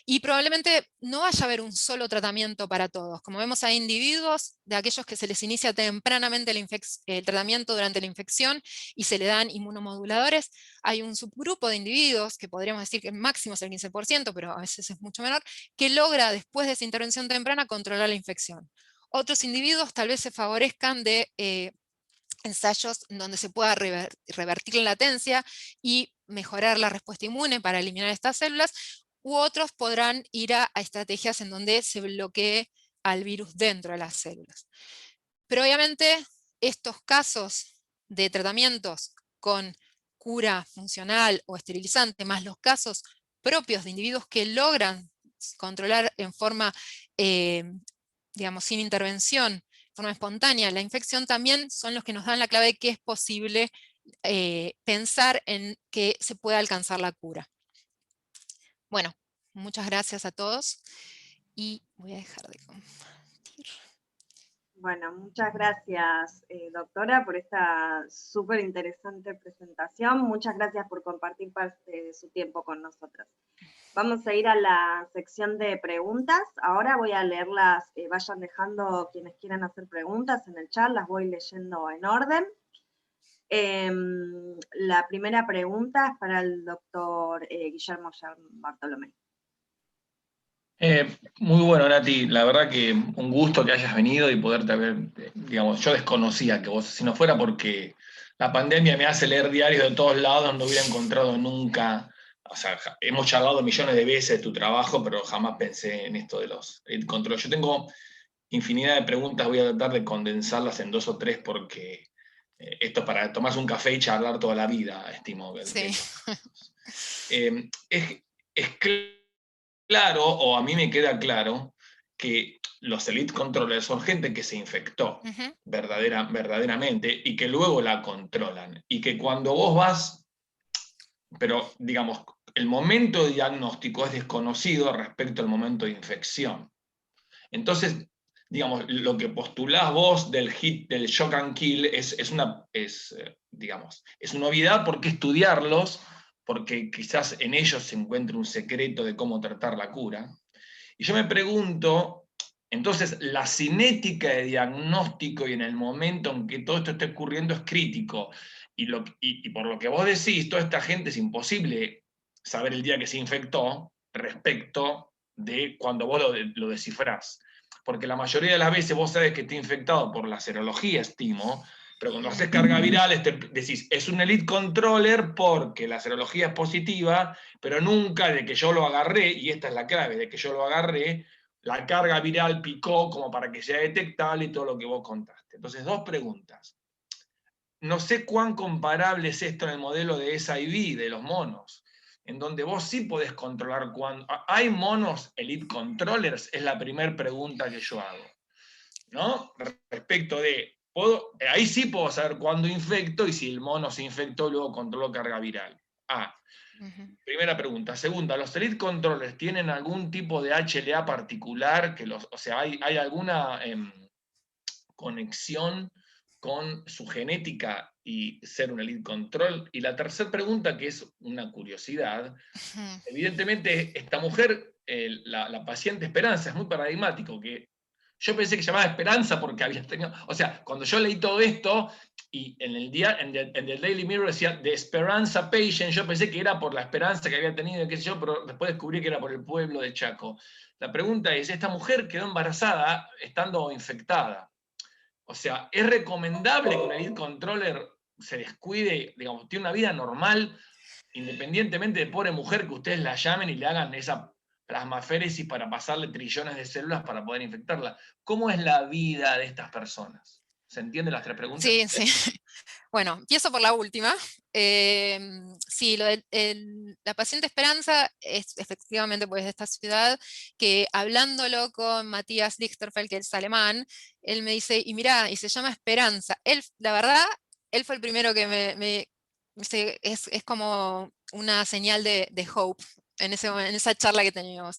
Y probablemente no vaya a haber un solo tratamiento para todos. Como vemos, hay individuos de aquellos que se les inicia tempranamente el tratamiento durante la infección y se le dan inmunomoduladores. Hay un subgrupo de individuos, que podríamos decir que máximo es el 15%, pero a veces es mucho menor, que logra después de esa intervención temprana controlar la infección. Otros individuos tal vez se favorezcan de ensayos donde se pueda revertir la latencia y mejorar la respuesta inmune para eliminar estas células, u otros podrán ir a estrategias en donde se bloquee al virus dentro de las células. Pero obviamente estos casos de tratamientos con cura funcional o esterilizante, más los casos propios de individuos que logran controlar en forma, digamos, sin intervención, de forma espontánea, la infección, también son los que nos dan la clave de que es posible pensar en que se pueda alcanzar la cura. Bueno, muchas gracias a todos y voy a dejar de compartir. Bueno, muchas gracias, doctora, por esta súper interesante presentación. Muchas gracias por compartir parte de su tiempo con nosotros. Vamos a ir a la sección de preguntas. Ahora voy a leerlas, vayan dejando quienes quieran hacer preguntas en el chat, las voy leyendo en orden. La primera pregunta es para el doctor Guillermo Bartolomé. Muy bueno, Nati, la verdad que un gusto que hayas venido y poderte haber, digamos, yo desconocía que vos, si no fuera porque la pandemia me hace leer diarios de todos lados, no hubiera encontrado nunca, o sea, hemos charlado millones de veces de tu trabajo, pero jamás pensé en esto de los controles. Yo tengo infinidad de preguntas, voy a tratar de condensarlas en 2 o 3 porque esto es para tomarse un café y charlar toda la vida, estimo. Sí. Es claro, o a mí me queda claro, que los elite controllers son gente que se infectó verdaderamente y que luego la controlan. Y que cuando vos vas, pero digamos, el momento de diagnóstico es desconocido respecto al momento de infección. Entonces, digamos, lo que postulás vos del hit, del shock and kill, es una novedad. ¿Por qué estudiarlos? Porque quizás en ellos se encuentre un secreto de cómo tratar la cura. Y yo me pregunto, entonces, la cinética de diagnóstico y en el momento en que todo esto esté ocurriendo es crítico. Y por lo que vos decís, toda esta gente es imposible saber el día que se infectó respecto de cuando vos lo descifrás. Porque la mayoría de las veces vos sabés que está infectado por la serología, estimo, pero cuando haces carga viral decís, es un elite controller porque la serología es positiva, pero nunca de que yo lo agarré, y esta es la clave, de que yo lo agarré, la carga viral picó como para que sea detectable y todo lo que vos contaste. Entonces, 2 preguntas. No sé cuán comparable es esto en el modelo de SIV de los monos. en donde vos sí podés controlar cuándo. ¿Hay monos elite controllers? Es la primera pregunta que yo hago, ¿no? Respecto de, ahí sí puedo saber cuándo infecto y si el mono se infectó, luego controlo carga viral. Primera pregunta. Segunda, ¿los elite controllers tienen algún tipo de HLA particular? O sea, ¿hay alguna conexión con su genética y ser un elite control? Y la tercera pregunta, que es una curiosidad, evidentemente esta mujer, la paciente Esperanza, es muy paradigmático, que yo pensé que llamaba Esperanza porque había tenido, o sea, cuando yo leí todo esto, y en el Daily Mirror decía The Esperanza Patient, yo pensé que era por la esperanza que había tenido, qué sé yo, pero después descubrí que era por el pueblo de Chaco. La pregunta es, esta mujer quedó embarazada estando infectada. O sea, ¿es recomendable que un elite controller se descuide, digamos, tiene una vida normal, independientemente de pobre mujer que ustedes la llamen y le hagan esa plasmaféresis para pasarle trillones de células para poder infectarla? ¿Cómo es la vida de estas personas? ¿Se entienden las tres preguntas? Sí, sí. Bueno, empiezo por la última. Sí, la paciente Esperanza es efectivamente pues, de esta ciudad, que hablándolo con Matías Lichterfeld, que es alemán, él me dice, y mirá, y se llama Esperanza. Él, la verdad, él fue el primero que es como una señal de hope en esa charla que teníamos.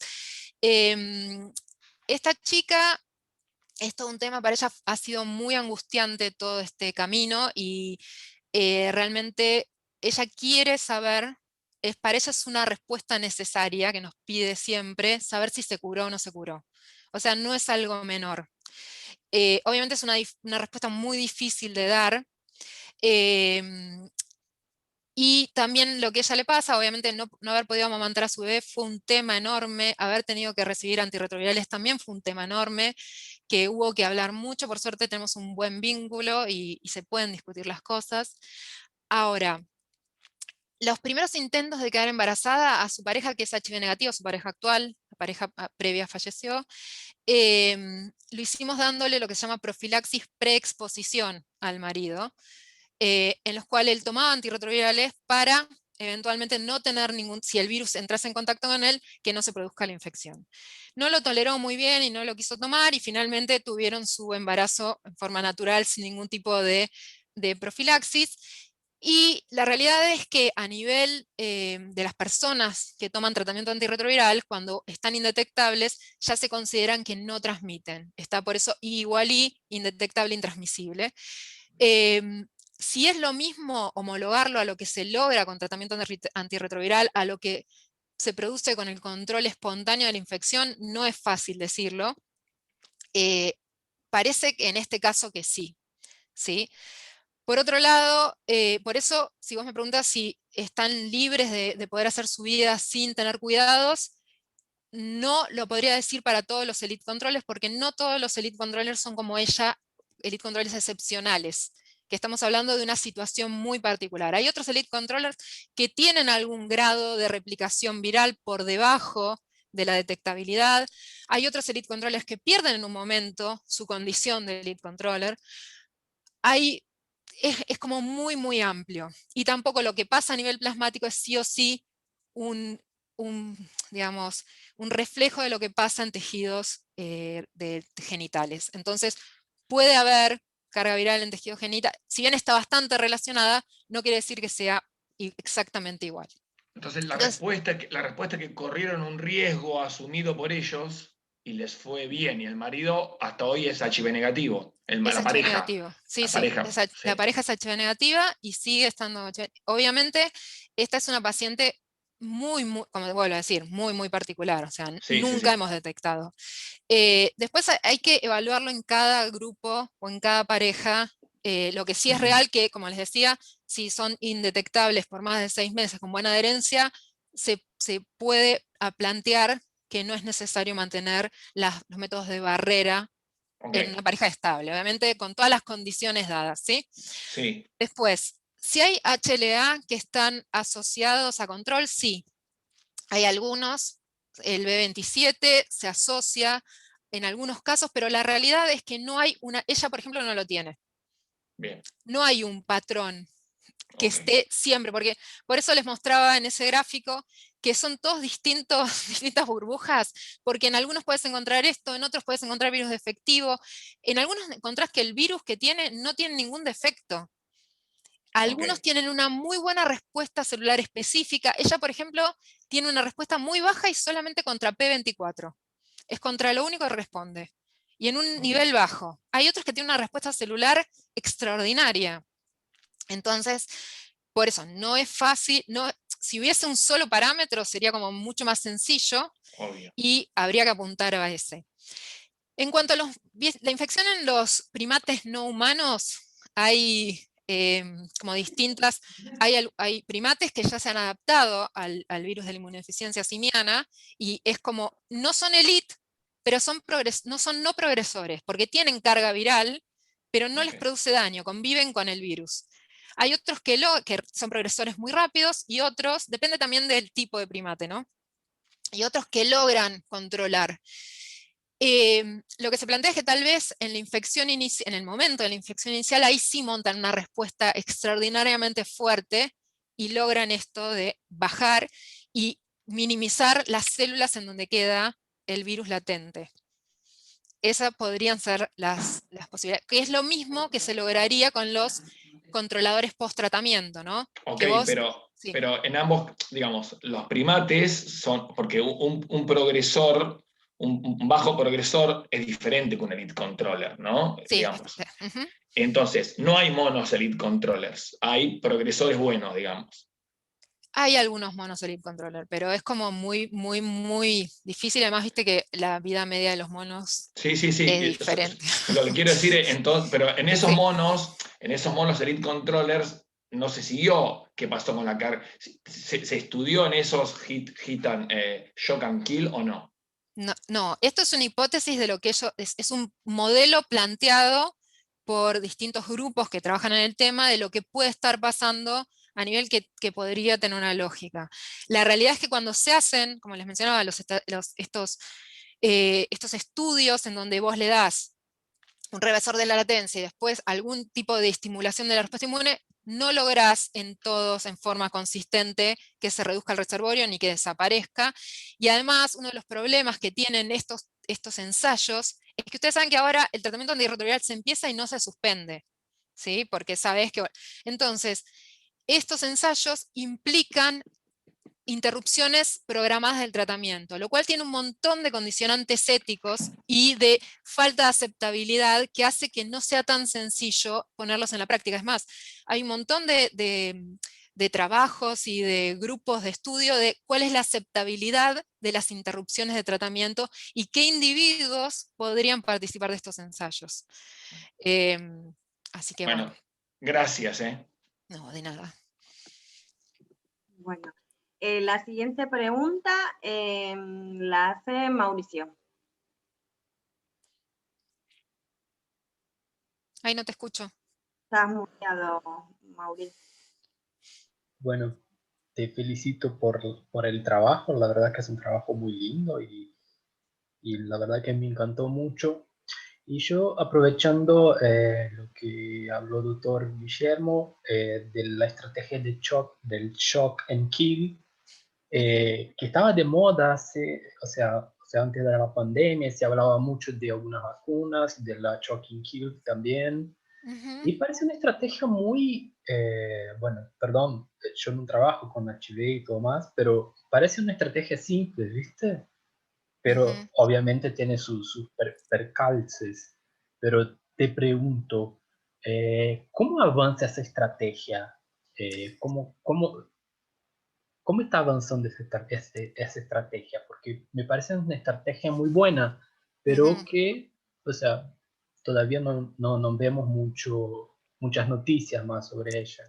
Esta chica es todo un tema, para ella ha sido muy angustiante todo este camino y realmente ella quiere saber, para ella es una respuesta necesaria que nos pide siempre, saber si se curó o no se curó. O sea, no es algo menor. Obviamente es una respuesta muy difícil de dar. Y también lo que a ella le pasa, obviamente no haber podido amamantar a su bebé fue un tema enorme, haber tenido que recibir antirretrovirales también fue un tema enorme, que hubo que hablar mucho. Por suerte tenemos un buen vínculo y se pueden discutir las cosas. Ahora, los primeros intentos de quedar embarazada a su pareja, que es HIV negativo, su pareja actual, la pareja previa falleció, lo hicimos dándole lo que se llama profilaxis preexposición al marido, en los cuales él tomaba antirretrovirales para eventualmente no tener si el virus entrase en contacto con él, que no se produzca la infección. No lo toleró muy bien y no lo quiso tomar, y finalmente tuvieron su embarazo en forma natural, sin ningún tipo de profilaxis. Y la realidad es que a nivel de las personas que toman tratamiento antirretroviral, cuando están indetectables, ya se consideran que no transmiten. Está por eso igual y indetectable, intransmisible. Si es lo mismo homologarlo a lo que se logra con tratamiento antirretroviral, a lo que se produce con el control espontáneo de la infección, no es fácil decirlo. Parece que en este caso que sí, ¿sí? Por otro lado, por eso, si vos me preguntas si están libres de poder hacer su vida sin tener cuidados, no lo podría decir para todos los elite controllers, porque no todos los elite controllers son como ella, elite controllers excepcionales, que estamos hablando de una situación muy particular. Hay otros elite controllers que tienen algún grado de replicación viral por debajo de la detectabilidad. Hay otros elite controllers que pierden en un momento su condición de elite controller. Es como muy, muy amplio. Y tampoco lo que pasa a nivel plasmático es sí o sí digamos, un reflejo de lo que pasa en tejidos genitales. Entonces, puede haber carga viral en tejido genital. Si bien está bastante relacionada, no quiere decir que sea exactamente igual. Entonces, la respuesta que corrieron un riesgo asumido por ellos y les fue bien, y el marido hasta hoy es HIV negativo, Es la HIV pareja. negativo. Sí, La sí. pareja, sí. La pareja es HIV negativa y sigue estando HIV. Obviamente, esta es una paciente muy, muy, como vuelvo a decir, muy, muy particular. O sea, Sí, sí, nunca sí. hemos detectado. Después hay que evaluarlo en cada grupo o en cada pareja. Lo que sí es real que, como les decía, si son indetectables por más de 6 meses con buena adherencia, se puede plantear que no es necesario mantener los métodos de barrera en una pareja estable, obviamente con todas las condiciones dadas, ¿sí? Sí. Después, si hay HLA que están asociados a control, sí. Hay algunos, el B27 se asocia en algunos casos, pero la realidad es que no hay ella por ejemplo no lo tiene. Bien. No hay un patrón que Ok. esté siempre, porque por eso les mostraba en ese gráfico que son todos distintas burbujas, porque en algunos puedes encontrar esto, en otros puedes encontrar virus defectivo, en algunos encontrás que el virus que tiene no tiene ningún defecto. Ok. Algunos tienen una muy buena respuesta celular específica. Ella, por ejemplo, tiene una respuesta muy baja y solamente contra P24. Es contra lo único que responde. Y en un Ok. nivel bajo. Hay otros que tienen una respuesta celular extraordinaria. Entonces, por eso, no es fácil, no, si hubiese un solo parámetro sería como mucho más sencillo Obvio. y habría que apuntar a ese. En cuanto a la infección en los primates no humanos, hay como distintas, hay primates que ya se han adaptado al virus de la inmunodeficiencia simiana y es como, no son elite, pero no son no progresores, porque tienen carga viral, pero no les Ok. produce daño, conviven con el virus. Hay otros que son progresores muy rápidos y otros, depende también del tipo de primate, ¿no? Y otros que logran controlar. Lo que se plantea es que tal vez en la infección en el momento de la infección inicial, ahí sí montan una respuesta extraordinariamente fuerte y logran esto de bajar y minimizar las células en donde queda el virus latente. Esas podrían ser las posibilidades, que es lo mismo que se lograría con los controladores post-tratamiento, ¿no? Ok, Que vos, pero, sí, pero en ambos, digamos, los primates son, porque un progresor, un bajo progresor es diferente que un elite controller, ¿no? sí, Digamos. ujú. Entonces, no hay monos elite controllers, hay progresores buenos, digamos. Hay algunos monos elite controller, pero es como muy, muy, muy difícil. Además, viste que la vida media de los monos Sí, sí, sí. es diferente. Lo que quiero decir, pero Sí. en esos monos elite controllers, no se siguió qué pasó con la carga. ¿Se estudió en esos shock and kill o no? No, no, esto es una hipótesis de lo que es un modelo planteado por distintos grupos que trabajan en el tema de lo que puede estar pasando a nivel que podría tener una lógica. La realidad es que cuando se hacen, como les mencionaba, estos estudios en donde vos le das un reversor de la latencia y después algún tipo de estimulación de la respuesta inmune, no lográs en todos en forma consistente que se reduzca el reservorio ni que desaparezca. Y además, uno de los problemas que tienen estos ensayos es que ustedes saben que ahora el tratamiento antirretroviral se empieza y no se suspende, ¿sí? Porque sabes que... Entonces, estos ensayos implican interrupciones programadas del tratamiento, lo cual tiene un montón de condicionantes éticos y de falta de aceptabilidad que hace que no sea tan sencillo ponerlos en la práctica. Es más, hay un montón de trabajos y de grupos de estudio de cuál es la aceptabilidad de las interrupciones de tratamiento y qué individuos podrían participar de estos ensayos. Así que bueno, Bueno, gracias, ¿eh? no, de nada. Bueno, la siguiente pregunta la hace Mauricio. Ahí no te escucho. Estás muteado, Mauricio. Bueno, te felicito por el trabajo, la verdad que es un trabajo muy lindo y la verdad que me encantó mucho. Y yo aprovechando lo que habló el doctor Guillermo de la estrategia de shock, del shock and kill, que estaba de moda o sea, antes de la pandemia se hablaba mucho de algunas vacunas, de la shock and kill también. Ujú, Y parece una estrategia muy, bueno, perdón, yo no trabajo con HIV y todo más, pero parece una estrategia simple, ¿viste? Pero ujú. obviamente tiene sus percalces. Pero te pregunto, ¿cómo avanza esa estrategia? ¿Cómo está avanzando esa estrategia? Porque me parece una estrategia muy buena, pero Ujú. que, o sea, todavía no vemos muchas noticias más sobre ella.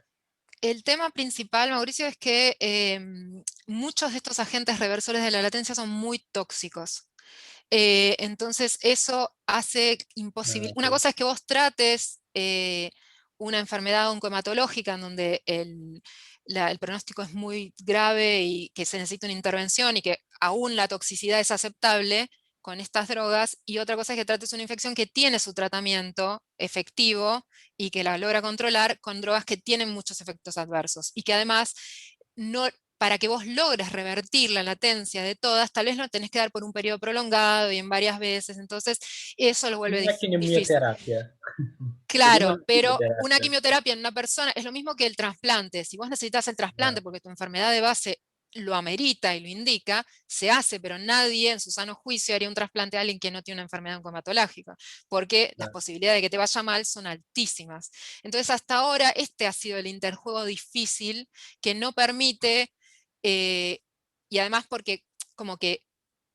El tema principal, Mauricio, es que muchos de estos agentes reversores de la latencia son muy tóxicos. Entonces eso hace Ah, imposible. ok. Una cosa es que vos trates una enfermedad oncohematológica en donde el pronóstico es muy grave y que se necesita una intervención y que aún la toxicidad es aceptable, con estas drogas, y otra cosa es que trates una infección que tiene su tratamiento efectivo y que la logra controlar con drogas que tienen muchos efectos adversos, y que además, para que vos logres revertir la latencia de todas, tal vez lo tenés que dar por un periodo prolongado y en varias veces, entonces eso lo vuelve Una difícil. quimioterapia. Sería Claro, una pero una quimioterapia. quimioterapia en una persona es lo mismo que el trasplante. Si vos necesitas el trasplante Claro, porque tu enfermedad de base lo amerita y lo indica, se hace, pero nadie en su sano juicio haría un trasplante a alguien que no tiene una enfermedad oncohematológica, porque las claro. posibilidades de que te vaya mal son altísimas. Entonces, hasta ahora, este ha sido el interjuego difícil que no permite, y además porque como que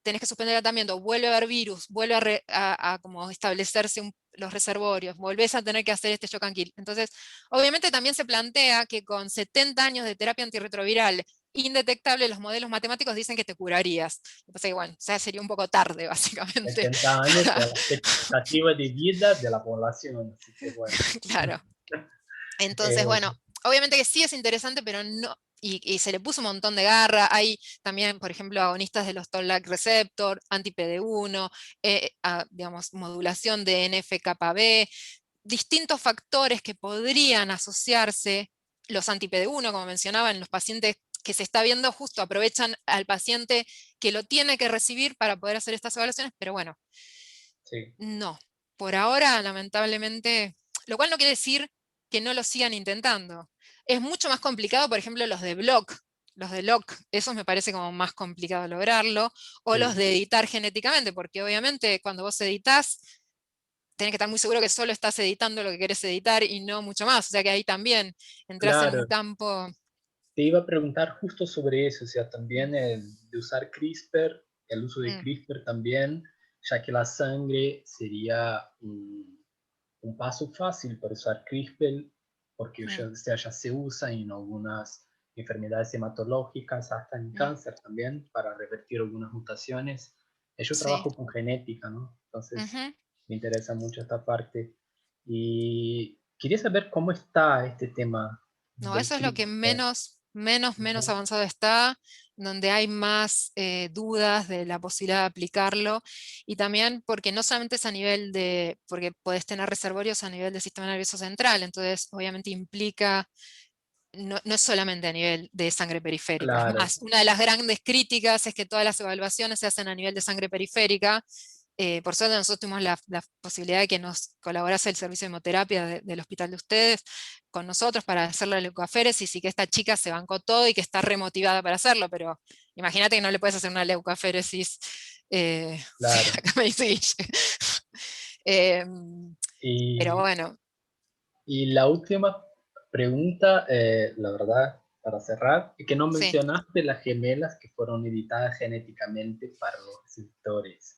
tenés que suspender el tratamiento, vuelve a haber virus, vuelve a como establecerse los reservorios, volvés a tener que hacer este shock and kill. Entonces, obviamente también se plantea que con 70 años de terapia antirretroviral indetectable, los modelos matemáticos dicen que te curarías. Lo que pasa es que, bueno, o sea, sería un poco tarde, básicamente. 70 años es la expectativa de vida de la población, así que bueno. Claro. Entonces, Eh, bueno, obviamente que sí es interesante, pero no, y se le puso un montón de garra. Hay también, por ejemplo, agonistas de los Toll-like receptor, anti-PD1, digamos, modulación de NF-κB, distintos factores que podrían asociarse, los anti-PD1, como mencionaba, en los pacientes que se está viendo, justo aprovechan al paciente que lo tiene que recibir para poder hacer estas evaluaciones, pero bueno, sí, no. Por ahora, lamentablemente, lo cual no quiere decir que no lo sigan intentando. Es mucho más complicado, por ejemplo, los de Block. Los de Lock, esos me parece como más complicado lograrlo, o los sí. de editar genéticamente, porque obviamente cuando vos editás, tenés que estar muy seguro que solo estás editando lo que querés editar y no mucho más. O sea que ahí también entras en un Claro, campo. te iba a preguntar justo sobre eso, o sea, Mm, también el de usar CRISPR, el uso de mm, CRISPR también, ya que la sangre sería un paso fácil para usar CRISPR, porque mm, ya se usa en algunas enfermedades hematológicas, hasta en mm, cáncer también, para revertir algunas mutaciones. Yo sí. trabajo con genética, ¿no? Entonces Ujú. me interesa mucho esta parte. Y quería saber cómo está este tema No, del eso es lo que CRISPR. menos avanzado está, donde hay más dudas de la posibilidad de aplicarlo, y también porque no solamente es a nivel de, porque podés tener reservorios a nivel del sistema nervioso central, entonces obviamente implica, no es solamente a nivel de sangre periférica. Es Claro, más, una de las grandes críticas es que todas las evaluaciones se hacen a nivel de sangre periférica. Por suerte nosotros tuvimos la posibilidad de que nos colaborase el servicio de hemoterapia del hospital de ustedes con nosotros para hacer la leucoaféresis, y que esta chica se bancó todo y que está remotivada para hacerlo, pero imagínate que no le puedes hacer una leucoaféresis. claro. Acá me dice Guille. Pero Y, bueno, y la última pregunta, la verdad, para cerrar, es que no sí. mencionaste las gemelas que fueron editadas genéticamente para los receptores.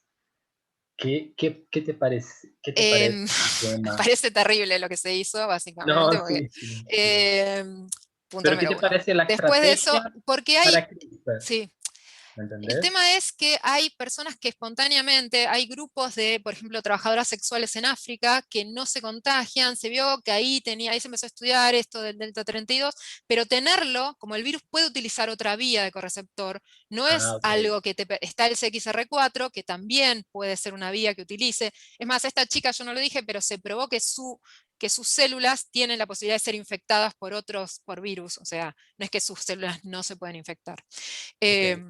¿Qué te parece? ¿Qué te parece el Me tema? parece terrible lo que se hizo, básicamente, No, porque, sí, sí, sí. punto Pero ¿qué número te uno. parece la Después de eso, estrategia porque hay, para CRISPR? sí, ¿Me el entendés? tema es que hay personas que espontáneamente, hay grupos de, por ejemplo, trabajadoras sexuales en África que no se contagian. Se vio que ahí se empezó a estudiar esto del delta 32, pero tenerlo, como el virus puede utilizar otra vía de correceptor, no Ah, es ok. algo que está el CXR4, que también puede ser una vía que utilice. Es más, esta chica, yo no lo dije, pero se probó que sus células tienen la posibilidad de ser infectadas por virus, o sea, no es que sus células no se pueden infectar. Ok.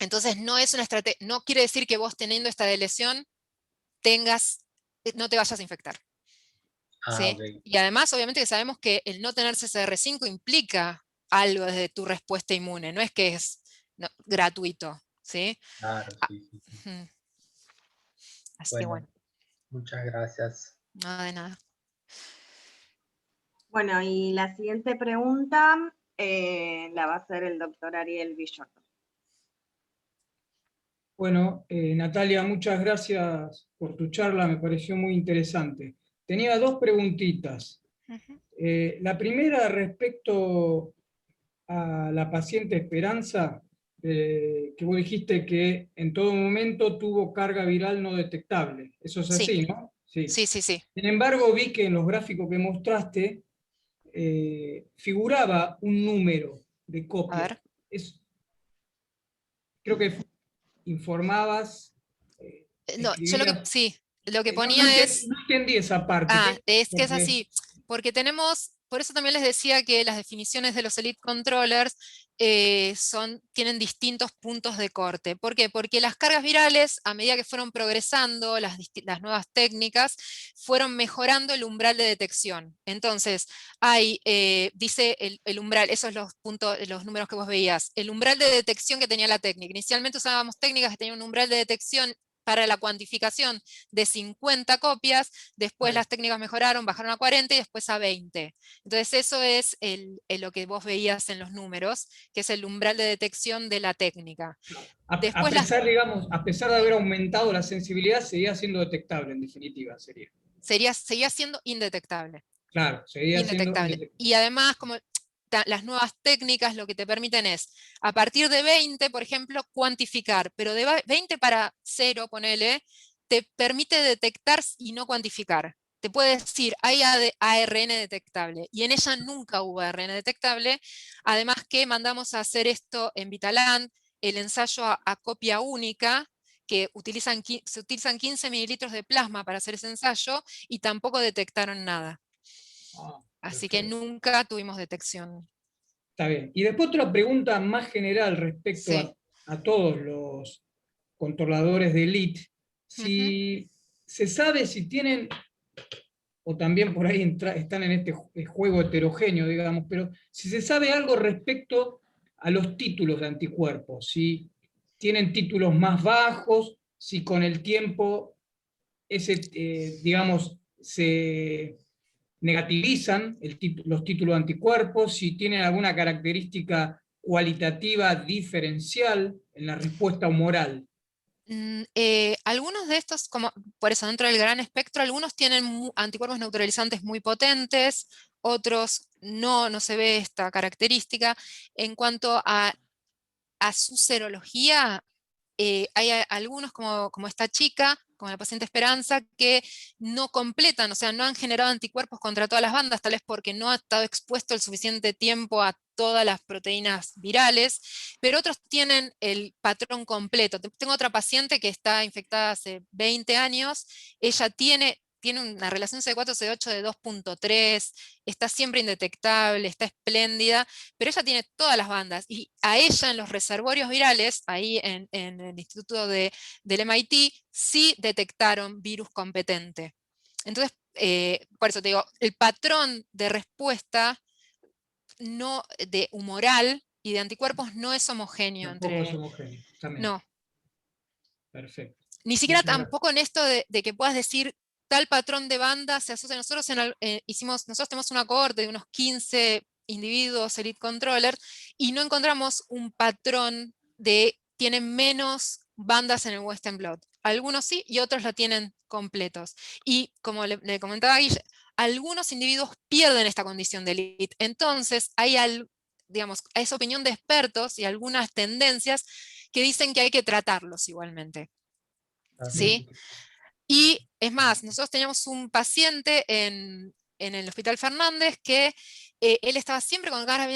Entonces no es una estrategia, no quiere decir que vos teniendo esta lesión no te vayas a infectar. Ah, ¿Sí? ok. Y además, obviamente que sabemos que el no tener CCR5 implica algo desde tu respuesta inmune, no es que es gratuito. ¿Sí? Claro, Ah, sí, sí, sí. ujú. Así que Bueno, bueno, muchas gracias. nada de nada. Bueno, y la siguiente pregunta la va a hacer el doctor Ariel Villotto. Bueno, Natalia, muchas gracias por tu charla, me pareció muy interesante. Tenía dos preguntitas. Ujú. La primera respecto a la paciente Esperanza, que vos dijiste que en todo momento tuvo carga viral no detectable. Eso es Sí, así, ¿no? Sí. sí, sí, sí. Sin embargo, vi que en los gráficos que mostraste figuraba un número de A copia. ver. Creo que informabas No, yo lo que, Escribías. sí, lo que No, ponía es... no entendí esa parte. es que es Porque, así, porque tenemos, por eso también les decía que las definiciones de los elite controllers tienen distintos puntos de corte. ¿Por qué? Porque las cargas virales, a medida que fueron progresando las nuevas técnicas, fueron mejorando el umbral de detección. Entonces, dice el umbral, esos son los puntos, los números que vos veías, el umbral de detección que tenía la técnica. Inicialmente usábamos técnicas que tenían un umbral de detección para la cuantificación de 50 copias, después las técnicas mejoraron, bajaron a 40 y después a 20. Entonces eso es lo que vos veías en los números, que es el umbral de detección de la técnica. a Después pesar, digamos, a pesar de haber aumentado la sensibilidad, seguía siendo detectable, en definitiva, sería. seguía siendo indetectable. Claro, seguía siendo Indetectable. Y además, como las nuevas técnicas lo que te permiten es, a partir de 20, por ejemplo, cuantificar, pero de 20 para 0, ponele, te permite detectar y no cuantificar. Te puede decir, hay ARN detectable, y en ella nunca hubo ARN detectable, además que mandamos a hacer esto en Vitaland, el ensayo a copia única, que se utilizan 15 mililitros de plasma para hacer ese ensayo, y tampoco detectaron nada. Así que perfecto. nunca tuvimos detección. Está bien. Y después otra pregunta más general respecto Sí. a todos los controladores de elite. Ujú. Si se sabe si tienen, o también por ahí están en este juego heterogéneo, digamos, pero si se sabe algo respecto a los títulos de anticuerpos, si tienen títulos más bajos, si con el tiempo digamos, se negativizan los títulos de anticuerpos, si tienen alguna característica cualitativa diferencial en la respuesta humoral. Algunos de estos, como por eso dentro del gran espectro, algunos tienen anticuerpos neutralizantes muy potentes, otros no se ve esta característica. En cuanto a su serología, hay algunos como esta chica, como la paciente Esperanza, que no completan, o sea, no han generado anticuerpos contra todas las bandas, tal vez porque no ha estado expuesto el suficiente tiempo a todas las proteínas virales, pero otros tienen el patrón completo. Tengo otra paciente que está infectada hace 20 años, ella tiene una relación CD4-CD8 de 2.3, está siempre indetectable, está espléndida, pero ella tiene todas las bandas, y a ella en los reservorios virales, ahí en el instituto del MIT, sí detectaron virus competente. Entonces, por eso te digo, el patrón de respuesta de humoral y de anticuerpos no es homogéneo Tampoco es entre... homogéneo. También. No, Perfecto. ni siquiera Muchas gracias. tampoco en esto de que puedas decir tal patrón de banda se asocia. Nosotros nosotros tenemos una cohorte de unos 15 individuos elite controller y no encontramos un patrón de tienen menos bandas en el Western blot. Algunos sí y otros lo tienen completos. Y como le comentaba Guille, algunos individuos pierden esta condición de elite. Entonces digamos, es opinión de expertos y algunas tendencias que dicen que hay que tratarlos igualmente. ¿Sí? Y es más, nosotros teníamos un paciente en el Hospital Fernández que él estaba siempre con cargas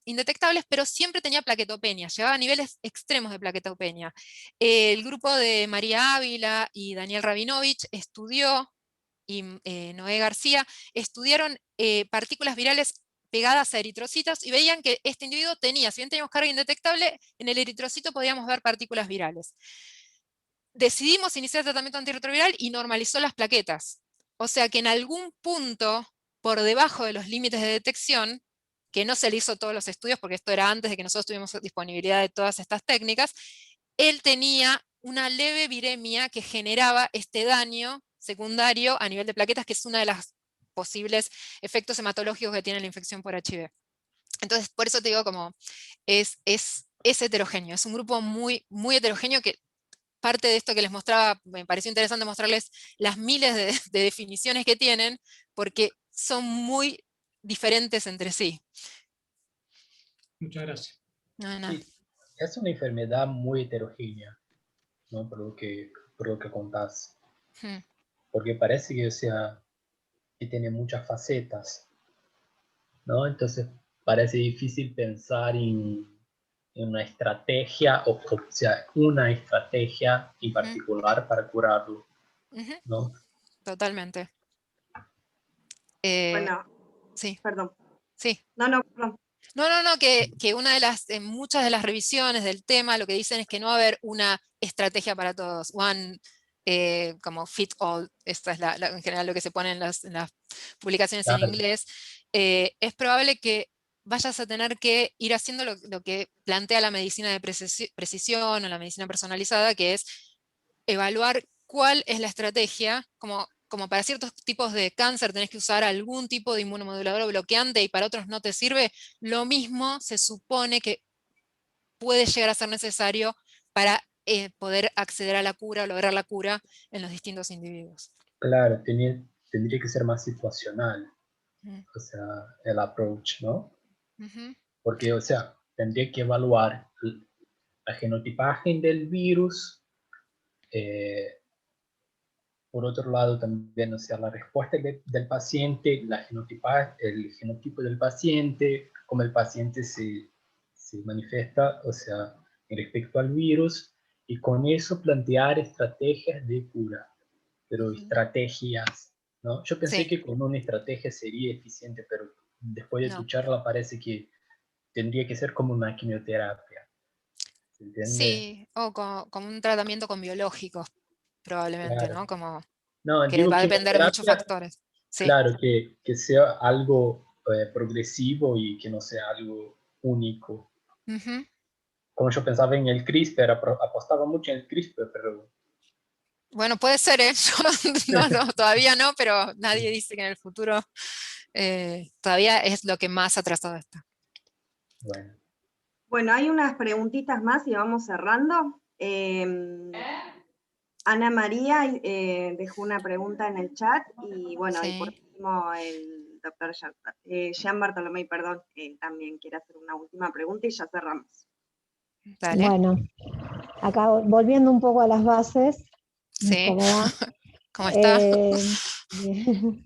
indetectables, pero siempre tenía plaquetopenia, llevaba a niveles extremos de plaquetopenia. El grupo de María Ávila y Daniel Rabinovich estudió, y Noé García, estudiaron partículas virales pegadas a eritrocitos y veían que este individuo tenía, si bien teníamos carga indetectable, en el eritrocito podíamos ver partículas virales. Decidimos iniciar el tratamiento antirretroviral y normalizó las plaquetas. O sea que en algún punto, por debajo de los límites de detección, que no se le hizo todos los estudios, porque esto era antes de que nosotros tuviéramos disponibilidad de todas estas técnicas, él tenía una leve viremia que generaba este daño secundario a nivel de plaquetas, que es uno de los posibles efectos hematológicos que tiene la infección por HIV. Entonces, por eso te digo, como es heterogéneo, es un grupo muy, muy heterogéneo que parte de esto que les mostraba, me pareció interesante mostrarles las miles de definiciones que tienen, porque son muy diferentes entre sí. Muchas gracias. No. Sí, es una enfermedad muy heterogénea, ¿no? Por lo que contás. Hmm. Porque parece que, o sea, que tiene muchas facetas, ¿no? Entonces parece difícil pensar una estrategia, o sea, una estrategia en particular para curarlo, ¿no? Totalmente. Bueno, Sí. perdón. Sí. No, No, que una de las, en muchas de las revisiones del tema lo que dicen es que no va a haber una estrategia para todos, como fit all, esta es en general lo que se pone en las publicaciones en inglés. Es probable que vayas a tener que ir haciendo lo que plantea la medicina de precisión o la medicina personalizada, que es evaluar cuál es la estrategia, como para ciertos tipos de cáncer tenés que usar algún tipo de inmunomodulador o bloqueante y para otros no te sirve, lo mismo se supone que puede llegar a ser necesario para poder acceder a la cura o lograr la cura en los distintos individuos. Claro, tendría que ser más situacional, o sea, el approach, ¿no? Porque, o sea, tendría que evaluar la genotipaje del virus, por otro lado también, o sea, la respuesta del paciente, el genotipo del paciente, cómo el paciente se manifiesta, o sea, respecto al virus, y con eso plantear estrategias de cura, pero estrategias, ¿no? Yo pensé Sí. que con una estrategia sería eficiente, pero después de tu charla parece que tendría que ser como una quimioterapia. ¿Se entiende? Sí, o como un tratamiento con biológicos, probablemente, Claro. ¿no? Como No, que digo va a depender de muchos quimioterapia, factores. Sí. claro, que sea algo progresivo y que no sea algo único. Como yo pensaba en el CRISPR, apostaba mucho en el CRISPR, pero... Bueno, puede ser, ¿eh? Yo todavía no, pero nadie dice que en el futuro todavía es lo que más atrasado está. Bueno, hay unas preguntitas más y vamos cerrando. Ana María dejó una pregunta en el chat y bueno, Sí. y por último el doctor Jean Bartolomé, perdón, también quiere hacer una última pregunta y ya cerramos. Dale. Bueno, acá volviendo un poco a las bases, Sí. ¿cómo va? ¿Cómo está? Bien.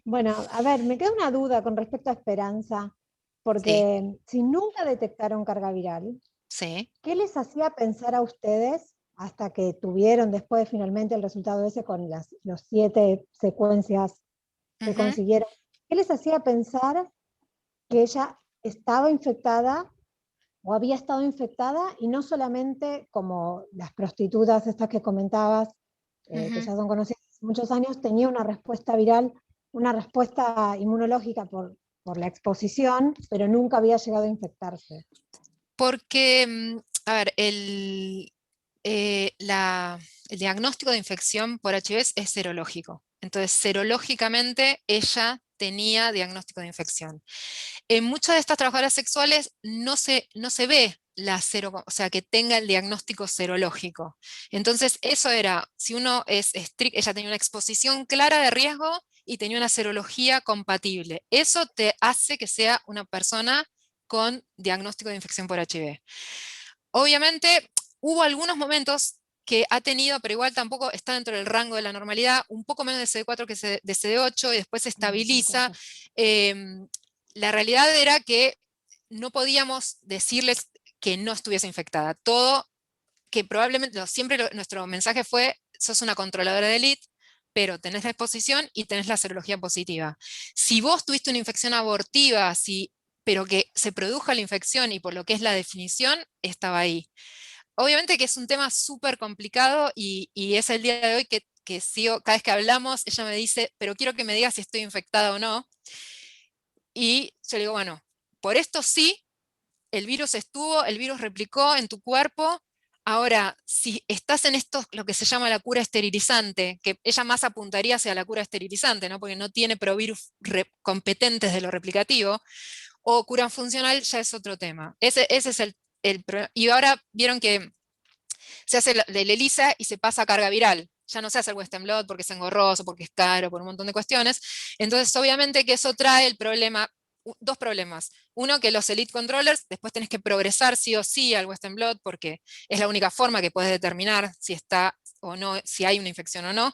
Bueno, a ver, me queda una duda con respecto a Esperanza, porque si nunca detectaron carga viral, ¿qué les hacía pensar a ustedes hasta que tuvieron después finalmente el resultado ese con las 7 secuencias que consiguieron? ¿Qué les hacía pensar que ella estaba infectada o había estado infectada y no solamente como las prostitutas estas que comentabas, que ya son conocidas hace muchos años, tenía una respuesta viral, una respuesta inmunológica por la exposición, pero nunca había llegado a infectarse? Porque, a ver, el diagnóstico de infección por HIV es serológico. Entonces, serológicamente, ella tenía diagnóstico de infección. En muchas de estas trabajadoras sexuales no se ve o sea, que tenga el diagnóstico serológico. Entonces, eso era, si uno es estricto, ella tenía una exposición clara de riesgo y tenía una serología compatible. Eso te hace que sea una persona con diagnóstico de infección por HIV. Obviamente, hubo algunos momentos que ha tenido, pero igual tampoco está dentro del rango de la normalidad, un poco menos de CD4 que de CD8 y después se estabiliza. La realidad era que no podíamos decirles que no estuviese infectada. Todo, que probablemente, siempre nuestro mensaje fue, sos una controladora de elite, pero tenés la exposición y tenés la serología positiva. Si vos tuviste una infección abortiva, pero que se produjo la infección y por lo que es la definición, estaba ahí. Obviamente que es un tema súper complicado y es el día de hoy que sigo, cada vez que hablamos, ella me dice, pero quiero que me digas si estoy infectada o no. Y yo le digo, bueno, por esto sí, el virus replicó en tu cuerpo. Ahora, si estás en esto, lo que se llama la cura esterilizante, que ella más apuntaría hacia la cura esterilizante, ¿no? Porque no tiene provirus competentes de lo replicativo, o cura funcional, ya es otro tema. Ese es el problema. Y ahora vieron que se hace del ELISA y se pasa a carga viral. Ya no se hace el Western blot porque es engorroso, porque es caro, por un montón de cuestiones. Entonces, obviamente que eso trae el problema, dos problemas. Uno, que los elite controllers, después tenés que progresar sí o sí al Western blot porque es la única forma que puedes determinar si está o no, si hay una infección o no.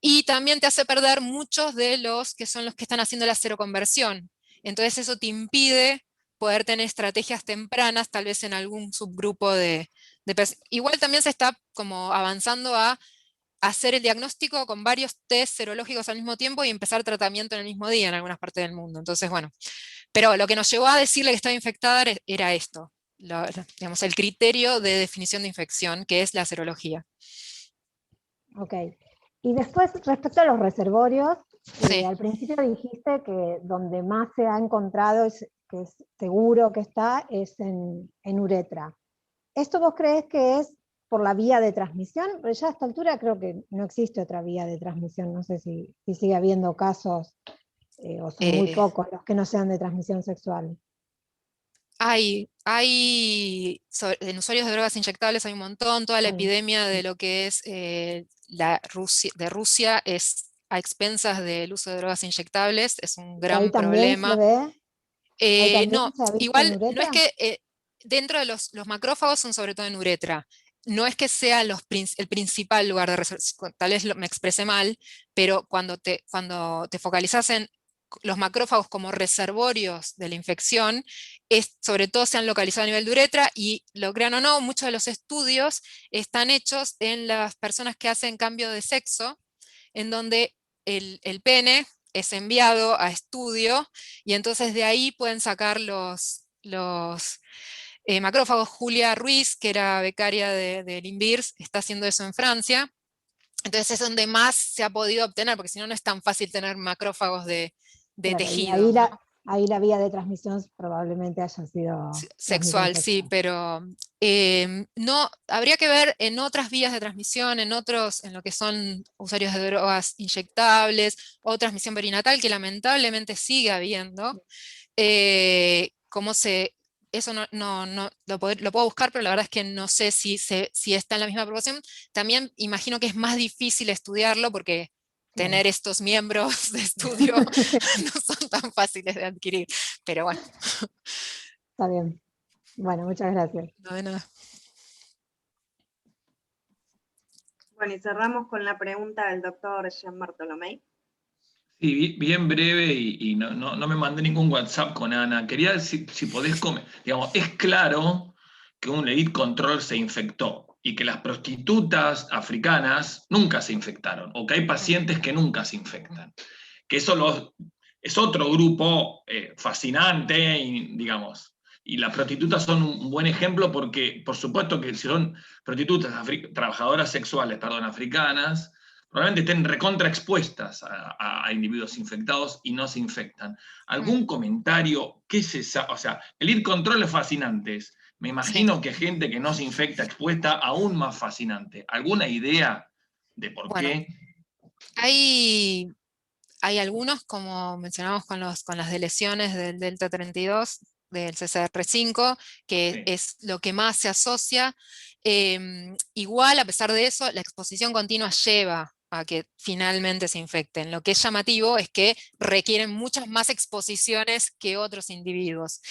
Y también te hace perder muchos de los que son los que están haciendo la seroconversión. Entonces eso te impide poder tener estrategias tempranas, tal vez en algún subgrupo igual también se está como avanzando a hacer el diagnóstico con varios test serológicos al mismo tiempo y empezar tratamiento en el mismo día en algunas partes del mundo. Entonces, bueno, pero lo que nos llevó a decirle que estaba infectada era esto, digamos, el criterio de definición de infección, que es la serología. Ok. Y después, respecto a los reservorios, sí. Al principio dijiste que donde más se ha encontrado, que es seguro que está, es en uretra. ¿Esto vos crees que es por la vía de transmisión? Pero ya a esta altura creo que no existe otra vía de transmisión. No sé si sigue habiendo casos, o son muy pocos los que no sean de transmisión sexual. En usuarios de drogas inyectables hay un montón, toda la epidemia de lo que es de Rusia es a expensas del uso de drogas inyectables, es un gran problema. No, igual no es que dentro de los macrófagos son sobre todo en uretra. No es que sea el principal lugar de reserva, tal vez me expresé mal, pero cuando te focalizas en los macrófagos como reservorios de la infección, sobre todo se han localizado a nivel de uretra, y lo crean o no, muchos de los estudios están hechos en las personas que hacen cambio de sexo, en donde el pene es enviado a estudio, y entonces de ahí pueden sacar los macrófagos. Julia Ruiz, que era becaria del INVIRS, está haciendo eso en Francia. Entonces es donde más se ha podido obtener, porque si no, no es tan fácil tener macrófagos de tejido. Ahí la vía de transmisión probablemente haya sido sexual, sí, pero no, habría que ver en otras vías de transmisión, en lo que son usuarios de drogas inyectables, o transmisión perinatal, que lamentablemente sigue habiendo. Eso no lo puedo buscar, pero la verdad es que no sé si está en la misma proporción. También imagino que es más difícil estudiarlo porque tener estos miembros de estudio no son tan fáciles de adquirir, pero bueno. Está bien. Bueno, muchas gracias. No, de nada. Bueno, y cerramos con la pregunta del doctor Jean Bartolomé. Sí, bien breve, y no me mandé ningún WhatsApp con Ana. Quería decir, si podés digamos, es claro que un elite control se infectó y que las prostitutas africanas nunca se infectaron, o que hay pacientes que nunca se infectan. Que eso es otro grupo fascinante, y, digamos, y las prostitutas son un buen ejemplo porque, por supuesto que si son prostitutas, trabajadoras sexuales, africanas, probablemente estén recontraexpuestas a individuos infectados y no se infectan. ¿Algún comentario? ¿Qué se sabe? O sea, el ir control es fascinante. Me imagino que gente que no se infecta expuesta, aún más fascinante. ¿Alguna idea de por qué? Hay algunos, como mencionamos con las deleciones del Delta 32, del CCR5, que es lo que más se asocia. Igual, a pesar de eso, la exposición continua lleva a que finalmente se infecten. Lo que es llamativo es que requieren muchas más exposiciones que otros individuos.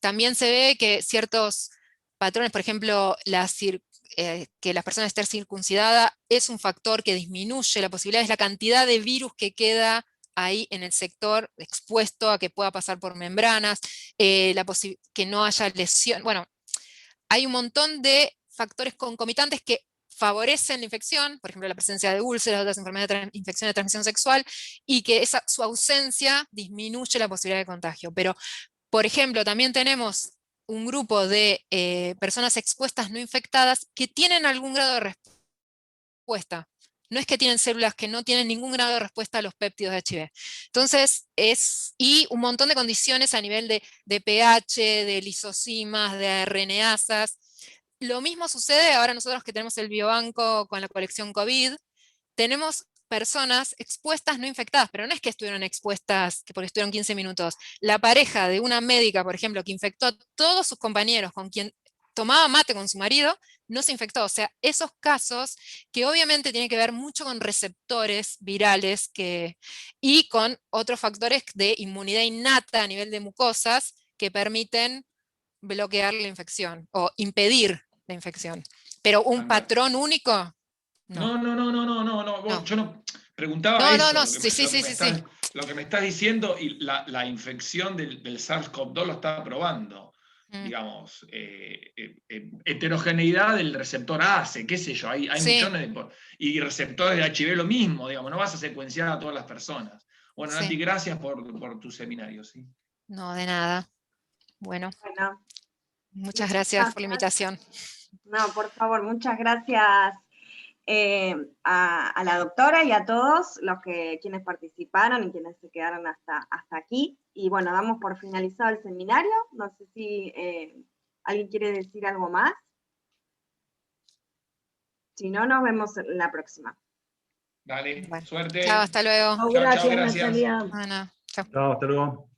También se ve que ciertos patrones, por ejemplo, que las personas estén circuncidadas es un factor que disminuye la posibilidad, es la cantidad de virus que queda ahí en el sector expuesto a que pueda pasar por membranas, que no haya lesión. Bueno, hay un montón de factores concomitantes que favorecen la infección, por ejemplo, la presencia de úlceras, otras enfermedades de infección de transmisión sexual, y que su ausencia disminuye la posibilidad de contagio. Pero, por ejemplo, también tenemos un grupo de personas expuestas no infectadas que tienen algún grado de respuesta. No es que tienen células que no tienen ningún grado de respuesta a los péptidos de HIV. Entonces, y un montón de condiciones a nivel de pH, de lisosimas, de RNasas. Lo mismo sucede ahora nosotros que tenemos el biobanco con la colección COVID. Tenemos personas expuestas no infectadas, pero no es que estuvieron expuestas porque estuvieron 15 minutos. La pareja de una médica, por ejemplo, que infectó a todos sus compañeros con quien tomaba mate con su marido, no se infectó. O sea, esos casos que obviamente tienen que ver mucho con receptores virales y con otros factores de inmunidad innata a nivel de mucosas que permiten bloquear la infección o impedir la infección. Pero un patrón único, No. Yo no. Preguntaba no, eso, sí. Lo que me estás diciendo, y la infección del SARS-CoV-2 lo está probando. Digamos, heterogeneidad del receptor ACE, qué sé yo, hay millones de... Y receptores de HIV lo mismo, digamos, no vas a secuenciar a todas las personas. Bueno, Nati, gracias por tu seminario. ¿Sí? No, de nada. Bueno, muchas gracias por la invitación. No, por favor, muchas gracias a la doctora y a todos quienes participaron y quienes se quedaron hasta aquí. Y bueno, damos por finalizado el seminario. No sé si alguien quiere decir algo más. Si no, nos vemos la próxima. Dale, suerte. Chao, hasta luego. Chao, gracias. Natalia. Chao. Chao, hasta luego.